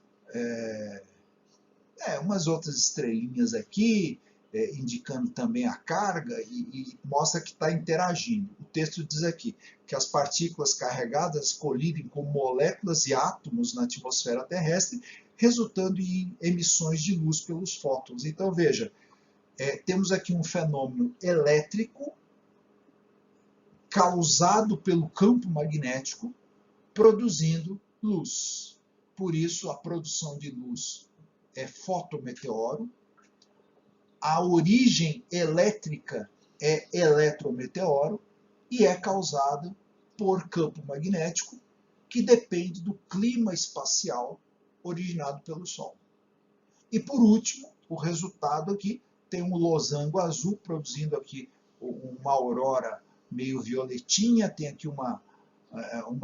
outras estrelinhas aqui, indicando também a carga e mostra que está interagindo. O texto diz aqui que as partículas carregadas colidem com moléculas e átomos na atmosfera terrestre, resultando em emissões de luz pelos fótons. Então veja, temos aqui um fenômeno elétrico causado pelo campo magnético, produzindo luz. Por isso a produção de luz é fotometeoro. A origem elétrica é eletrometeoro e é causada por campo magnético que depende do clima espacial originado pelo Sol. E por último, o resultado aqui tem um losango azul produzindo aqui uma aurora meio violetinha, tem aqui uma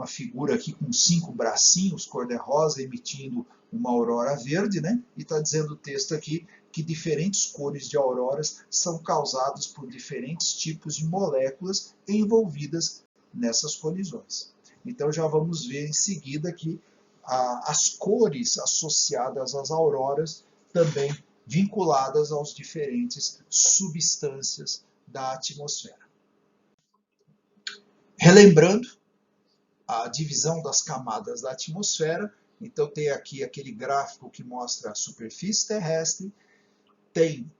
figura aqui com 5 bracinhos cor-de-rosa emitindo uma aurora verde, né? E está dizendo o texto aqui que diferentes cores de auroras são causadas por diferentes tipos de moléculas envolvidas nessas colisões. Então já vamos ver em seguida aqui as cores associadas às auroras também vinculadas aos diferentes substâncias da atmosfera. Relembrando a divisão das camadas da atmosfera, então tem aqui aquele gráfico que mostra a superfície terrestre, tem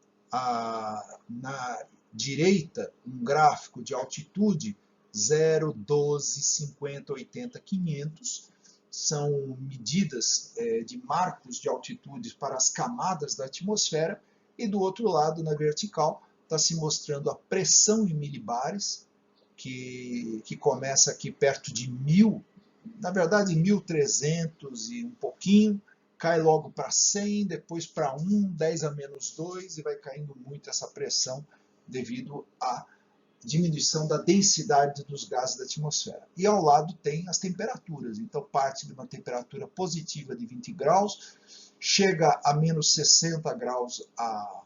na direita um gráfico de altitude 0, 12, 50, 80, 500, são medidas de marcos de altitude para as camadas da atmosfera, e do outro lado, na vertical, está se mostrando a pressão em milibares, que começa aqui perto de 1000, na verdade 1300 e um pouquinho, cai logo para 100, depois para 1, 10 a menos 2, e vai caindo muito essa pressão devido à diminuição da densidade dos gases da atmosfera. E ao lado tem as temperaturas, então parte de uma temperatura positiva de 20 graus, chega a menos 60 graus a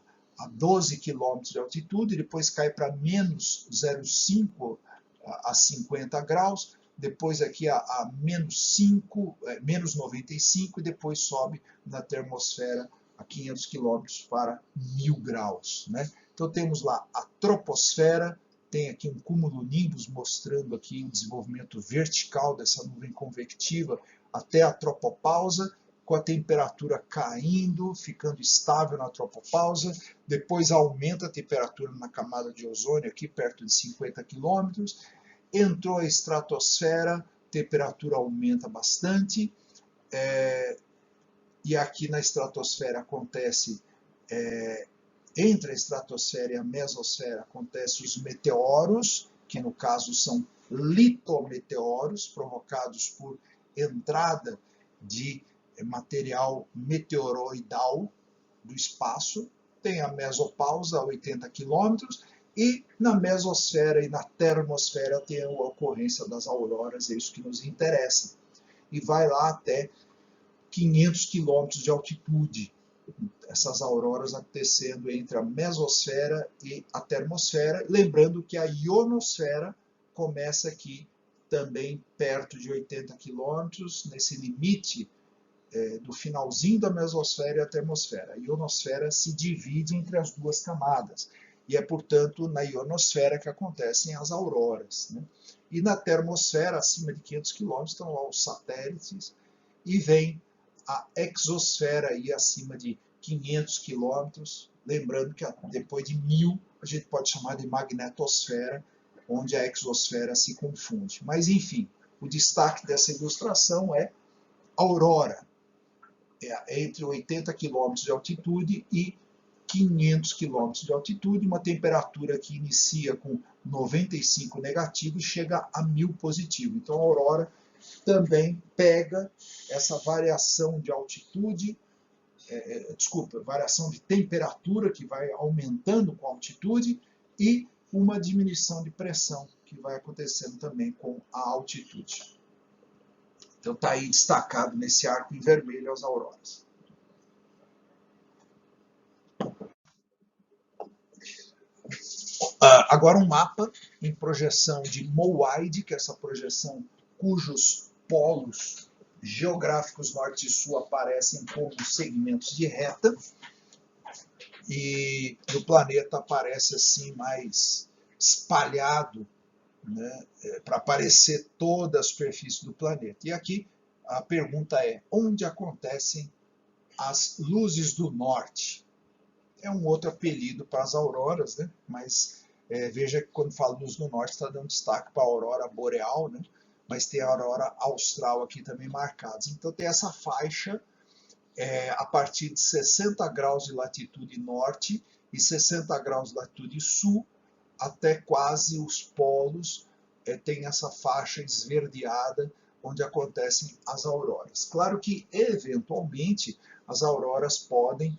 12 km de altitude, depois cai para menos 0,5 a 50 graus, depois aqui a menos 95 e depois sobe na termosfera a 500 km para 1000 graus, né? Então temos lá a troposfera, tem aqui um cúmulo nimbus mostrando aqui o desenvolvimento vertical dessa nuvem convectiva até a tropopausa, com a temperatura caindo, ficando estável na tropopausa, depois aumenta a temperatura na camada de ozônio, aqui perto de 50 km, entrou a estratosfera, temperatura aumenta bastante, e aqui na estratosfera acontece, entre a estratosfera e a mesosfera, acontecem os meteoros, que no caso são litometeoros, provocados por entrada de material meteoroidal do espaço. Tem a mesopausa a 80 km, e na mesosfera e na termosfera tem a ocorrência das auroras, é isso que nos interessa. E vai lá até 500 km de altitude, essas auroras acontecendo entre a mesosfera e a termosfera. Lembrando que a ionosfera começa aqui também perto de 80 km, nesse limite do finalzinho da mesosfera e a termosfera. A ionosfera se divide entre as duas camadas. e é, portanto, na ionosfera que acontecem as auroras, né? E na termosfera, acima de 500 km, estão lá os satélites, e vem a exosfera aí acima de 500 quilômetros, lembrando que depois de 1000 a gente pode chamar de magnetosfera, onde a exosfera se confunde. Mas, enfim, o destaque dessa ilustração é aurora, entre 80 km de altitude e 500 km de altitude, uma temperatura que inicia com 95 negativo e chega a 1000 positivo. Então a aurora também pega essa variação de altitude, variação de temperatura que vai aumentando com a altitude e uma diminuição de pressão que vai acontecendo também com a altitude. Então está aí destacado nesse arco em vermelho as auroras. Agora um mapa em projeção de Moaide, que é essa projeção cujos polos geográficos norte e sul aparecem como segmentos de reta, e no planeta aparece assim mais espalhado, né, para aparecer toda a superfície do planeta. E aqui a pergunta é: onde acontecem as luzes do norte? É um outro apelido para as auroras, né? Mas veja que quando falo luz do norte está dando destaque para a aurora boreal, né? Mas tem a aurora austral aqui também marcadas. Então tem essa faixa a partir de 60 graus de latitude norte e 60 graus de latitude sul, até quase os polos, tem essa faixa esverdeada onde acontecem as auroras. Claro que, eventualmente, as auroras podem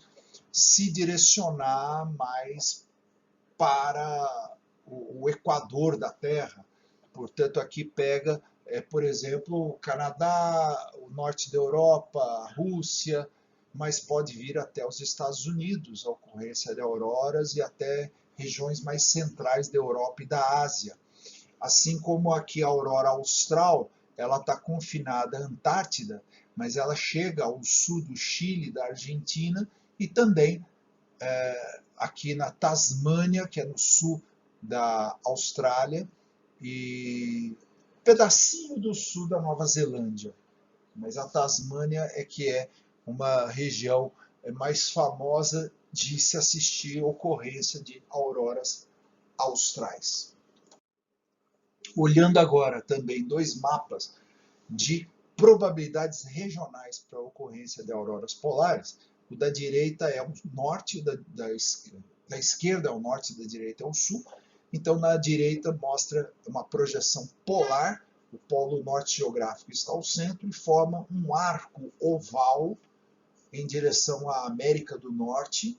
se direcionar mais para o equador da Terra. Portanto, aqui pega, por exemplo, o Canadá, o norte da Europa, a Rússia, mas pode vir até os Estados Unidos, a ocorrência de auroras, e até regiões mais centrais da Europa e da Ásia. Assim como aqui a aurora austral, ela está confinada à Antártida, mas ela chega ao sul do Chile, da Argentina, e também aqui na Tasmânia, que é no sul da Austrália, e um pedacinho do sul da Nova Zelândia. Mas a Tasmânia é que é uma região mais famosa de se assistir ocorrência de auroras austrais. Olhando agora também dois mapas de probabilidades regionais para a ocorrência de auroras polares, o da direita é o norte, da esquerda é o norte, da direita é o sul. Então, na direita mostra uma projeção polar, o polo norte geográfico está ao centro e forma um arco oval em direção à América do Norte.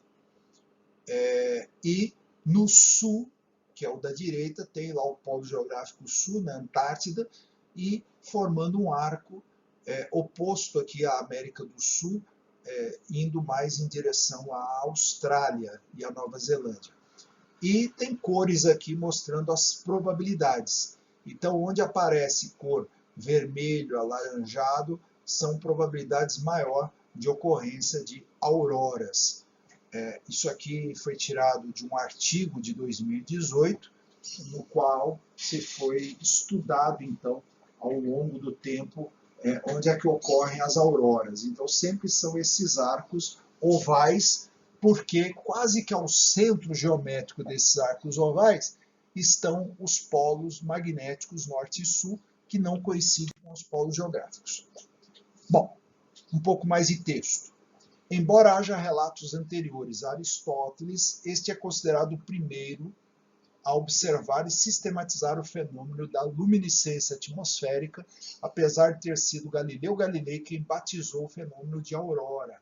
E no sul, que é o da direita, tem lá o polo geográfico sul, na Antártida, e formando um arco oposto aqui à América do Sul, indo mais em direção à Austrália e à Nova Zelândia. E tem cores aqui mostrando as probabilidades. Então, onde aparece cor vermelho, alaranjado, são probabilidades maior de ocorrência de auroras. Isso aqui foi tirado de um artigo de 2018, no qual se foi estudado, então, ao longo do tempo, onde é que ocorrem as auroras. Então, sempre são esses arcos ovais, porque quase que ao centro geométrico desses arcos ovais estão os polos magnéticos norte e sul, que não coincidem com os polos geográficos. Bom, um pouco mais de texto. Embora haja relatos anteriores a Aristóteles, este é considerado o primeiro a observar e sistematizar o fenômeno da luminescência atmosférica, apesar de ter sido Galileu Galilei quem batizou o fenômeno de aurora.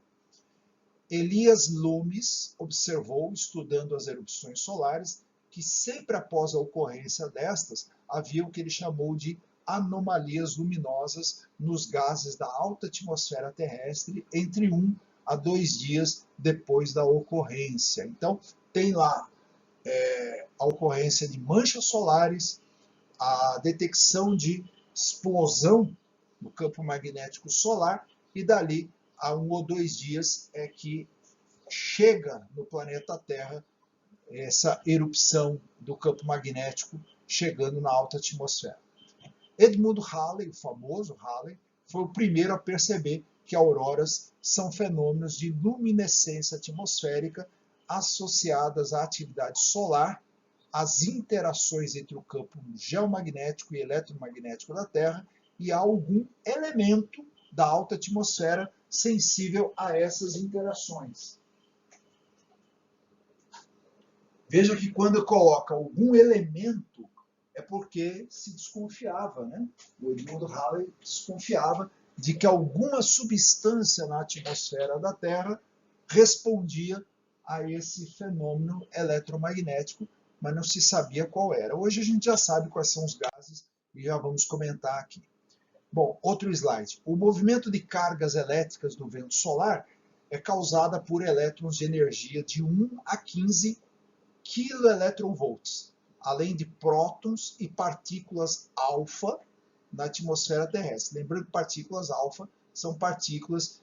Elias Loomis observou, estudando as erupções solares, que sempre após a ocorrência destas, havia o que ele chamou de anomalias luminosas nos gases da alta atmosfera terrestre entre 1 a 2 dias depois da ocorrência. Então, tem lá a ocorrência de manchas solares, a detecção de explosão no campo magnético solar, e dali a 1 ou 2 dias é que chega no planeta Terra essa erupção do campo magnético chegando na alta atmosfera. Edmund Halley, o famoso Halley, foi o primeiro a perceber que auroras são fenômenos de luminescência atmosférica associadas à atividade solar, às interações entre o campo geomagnético e eletromagnético da Terra e a algum elemento da alta atmosfera sensível a essas interações. Veja que quando coloca algum elemento é porque se desconfiava, né? O Edmund Halley desconfiava de que alguma substância na atmosfera da Terra respondia a esse fenômeno eletromagnético, mas não se sabia qual era. Hoje a gente já sabe quais são os gases e já vamos comentar aqui. Bom, outro slide. O movimento de cargas elétricas do vento solar é causada por elétrons de energia de 1 a 15 keV, além de prótons e partículas alfa na atmosfera terrestre. Lembrando que partículas alfa são partículas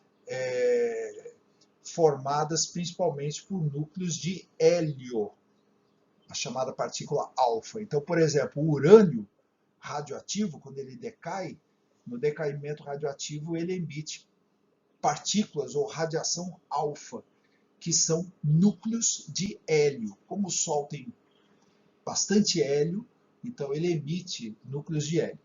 formadas principalmente por núcleos de hélio, a chamada partícula alfa. Então, por exemplo, o urânio radioativo, quando ele decai, no decaimento radioativo ele emite partículas ou radiação alfa, que são núcleos de hélio. Como o Sol tem bastante hélio, então ele emite núcleos de hélio.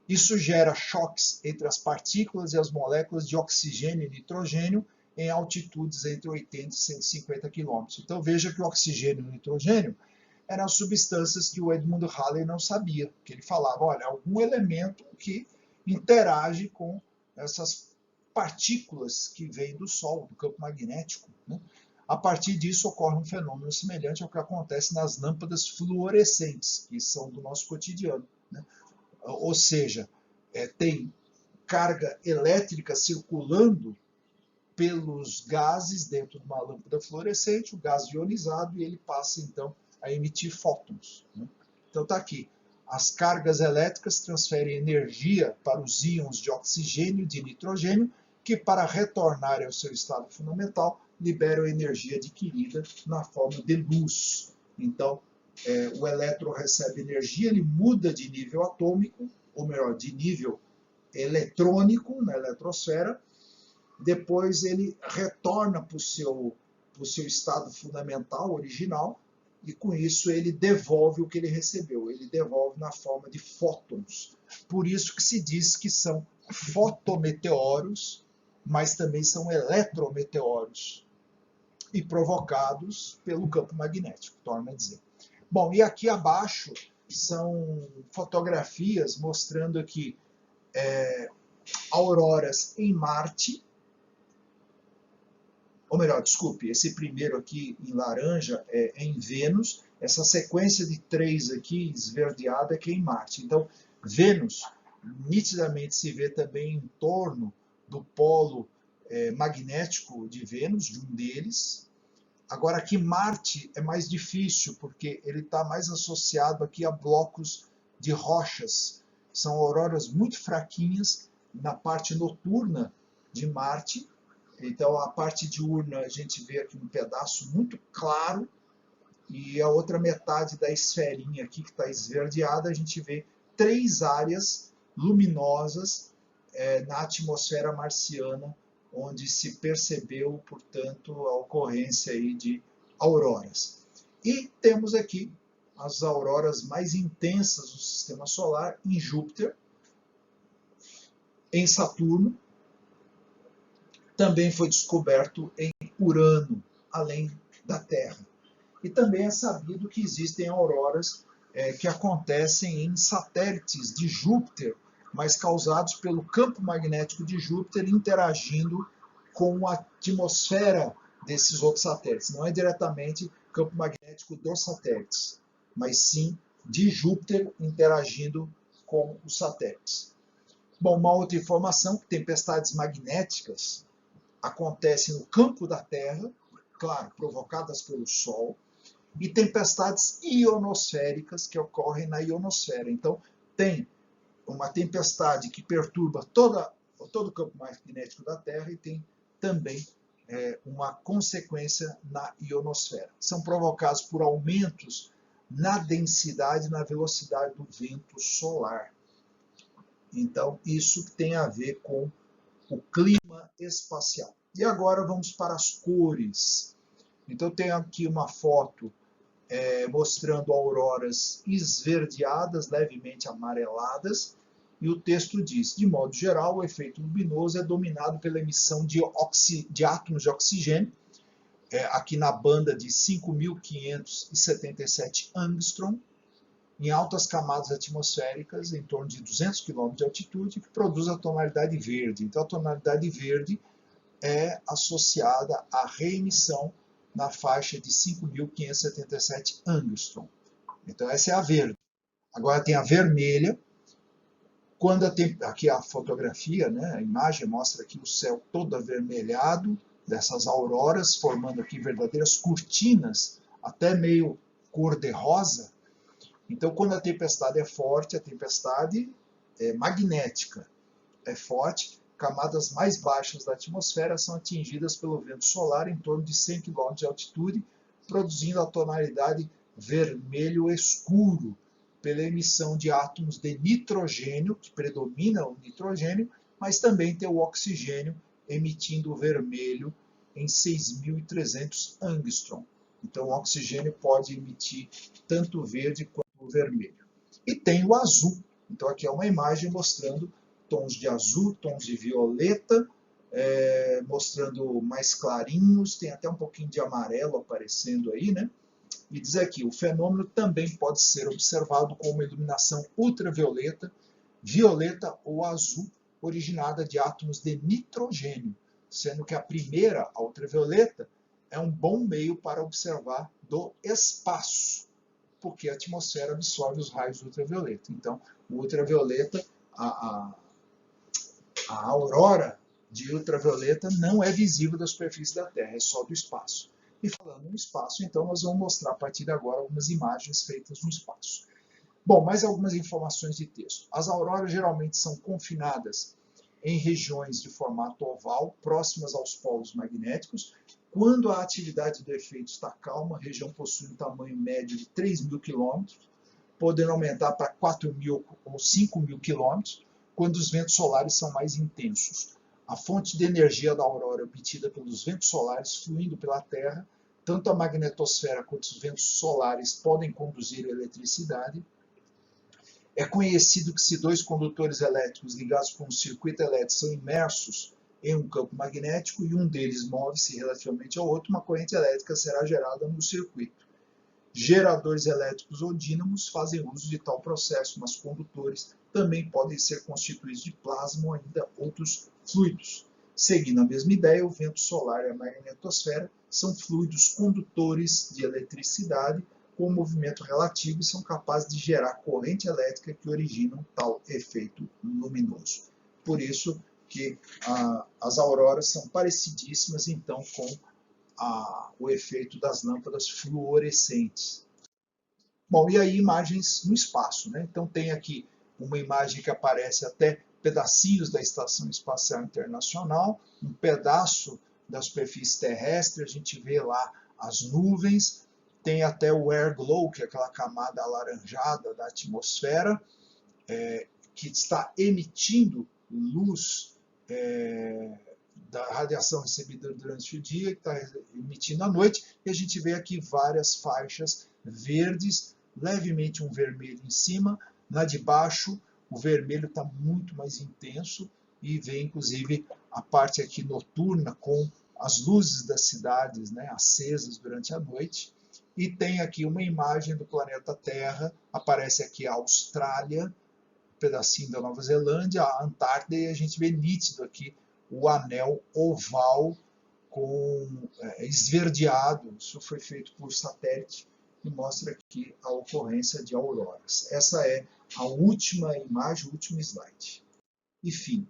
Isso gera choques entre as partículas e as moléculas de oxigênio e nitrogênio em altitudes entre 80 e 150 km. Então veja que o oxigênio e o nitrogênio eram substâncias que o Edmund Halley não sabia, que ele falava, olha, algum elemento que interage com essas partículas que vêm do Sol, do campo magnético, né? A partir disso ocorre um fenômeno semelhante ao que acontece nas lâmpadas fluorescentes, que são do nosso cotidiano, né? Ou seja, tem carga elétrica circulando pelos gases dentro de uma lâmpada fluorescente, o gás ionizado, e ele passa então a emitir fótons, né? Então está aqui. As cargas elétricas transferem energia para os íons de oxigênio e de nitrogênio, que para retornarem ao seu estado fundamental, liberam energia adquirida na forma de luz. Então, o elétron recebe energia, ele muda de nível atômico, ou melhor, de nível eletrônico na eletrosfera, depois ele retorna para o seu estado fundamental, original, e com isso ele devolve o que ele recebeu, ele devolve na forma de fótons. Por isso que se diz que são fotometeoros, mas também são eletrometeoros, e provocados pelo campo magnético, torna a dizer. Bom, e aqui abaixo são fotografias mostrando aqui auroras em Marte, ou melhor, desculpe, esse primeiro aqui em laranja é em Vênus, essa sequência de 3 aqui esverdeada que é em Marte. Então, Vênus nitidamente se vê também em torno do polo magnético de Vênus, de um deles. Agora aqui Marte é mais difícil, porque ele está mais associado aqui a blocos de rochas. São auroras muito fraquinhas na parte noturna de Marte. Então a parte diurna a gente vê aqui um pedaço muito claro, e a outra metade da esferinha aqui que está esverdeada, a gente vê 3 áreas luminosas na atmosfera marciana, onde se percebeu, portanto, a ocorrência aí de auroras. E temos aqui as auroras mais intensas do Sistema Solar em Júpiter, em Saturno. Também foi descoberto em Urano, além da Terra. E também é sabido que existem auroras que acontecem em satélites de Júpiter, mas causados pelo campo magnético de Júpiter interagindo com a atmosfera desses outros satélites. Não é diretamente o campo magnético dos satélites, mas sim de Júpiter interagindo com os satélites. Bom, uma outra informação, que tempestades magnéticas acontecem no campo da Terra, claro, provocadas pelo Sol, e tempestades ionosféricas que ocorrem na ionosfera. Então, tem uma tempestade que perturba todo o campo magnético da Terra, e tem também uma consequência na ionosfera. São provocados por aumentos na densidade e na velocidade do vento solar. Então, isso tem a ver com o clima espacial. E agora vamos para as cores. Então, tenho aqui uma foto mostrando auroras esverdeadas, levemente amareladas, e o texto diz: de modo geral, o efeito luminoso é dominado pela emissão de átomos de oxigênio, aqui na banda de 5.577 angstrom, em altas camadas atmosféricas, em torno de 200 km de altitude, que produz a tonalidade verde. Então, a tonalidade verde é associada à reemissão na faixa de 5.577 angstrom. Então, essa é a verde. Agora tem a vermelha. Quando aqui a fotografia, né, a imagem mostra aqui o céu todo avermelhado, dessas auroras, formando aqui verdadeiras cortinas, até meio cor-de-rosa. Então, quando a tempestade é forte, a tempestade é magnética, é forte, camadas mais baixas da atmosfera são atingidas pelo vento solar em torno de 100 km de altitude, produzindo a tonalidade vermelho escuro, pela emissão de átomos de nitrogênio, que predomina o nitrogênio, mas também tem o oxigênio emitindo o vermelho em 6.300 angstrom. Então, o oxigênio pode emitir tanto o verde quanto o vermelho. E tem o azul. Então, aqui é uma imagem mostrando tons de azul, tons de violeta, mostrando mais clarinhos, tem até um pouquinho de amarelo aparecendo aí, né? E diz aqui, o fenômeno também pode ser observado com uma iluminação ultravioleta, violeta ou azul, originada de átomos de nitrogênio, sendo que a primeira, a ultravioleta, é um bom meio para observar do espaço, porque a atmosfera absorve os raios ultravioleta. Então, o ultravioleta, a aurora de ultravioleta não é visível da superfície da Terra, é só do espaço. E falando no espaço, então, nós vamos mostrar a partir de agora algumas imagens feitas no espaço. Bom, mais algumas informações de texto. As auroras geralmente são confinadas em regiões de formato oval, próximas aos polos magnéticos. Quando a atividade do efeito está calma, a região possui um tamanho médio de 3.000 km, podendo aumentar para 4.000 ou 5.000 km, quando os ventos solares são mais intensos. A fonte de energia da aurora é obtida pelos ventos solares fluindo pela Terra. Tanto a magnetosfera quanto os ventos solares podem conduzir eletricidade. É conhecido que se dois condutores elétricos ligados por um circuito elétrico são imersos em um campo magnético e um deles move-se relativamente ao outro, uma corrente elétrica será gerada no circuito. Geradores elétricos ou dínamos fazem uso de tal processo, mas condutores também podem ser constituídos de plasma ou ainda outros fluidos. Seguindo a mesma ideia, o vento solar e a magnetosfera são fluidos condutores de eletricidade com movimento relativo e são capazes de gerar corrente elétrica que originam tal efeito luminoso. Por isso que as auroras são parecidíssimas, então, com o efeito das lâmpadas fluorescentes. Bom, e aí imagens no espaço, né? Então tem aqui uma imagem que aparece até pedacinhos da Estação Espacial Internacional, um pedaço da superfície terrestre, a gente vê lá as nuvens, tem até o air glow, que é aquela camada alaranjada da atmosfera, que está emitindo luz da radiação recebida durante o dia, que está emitindo à noite, e a gente vê aqui várias faixas verdes, levemente um vermelho em cima, na de baixo o vermelho está muito mais intenso, e vem inclusive a parte aqui noturna com as luzes das cidades, né, acesas durante a noite, e tem aqui uma imagem do planeta Terra, aparece aqui a Austrália, um pedacinho da Nova Zelândia, a Antártida, e a gente vê nítido aqui o anel oval com esverdeado. Isso foi feito por satélite e mostra aqui a ocorrência de auroras. Essa é a última imagem, o último slide. Enfim,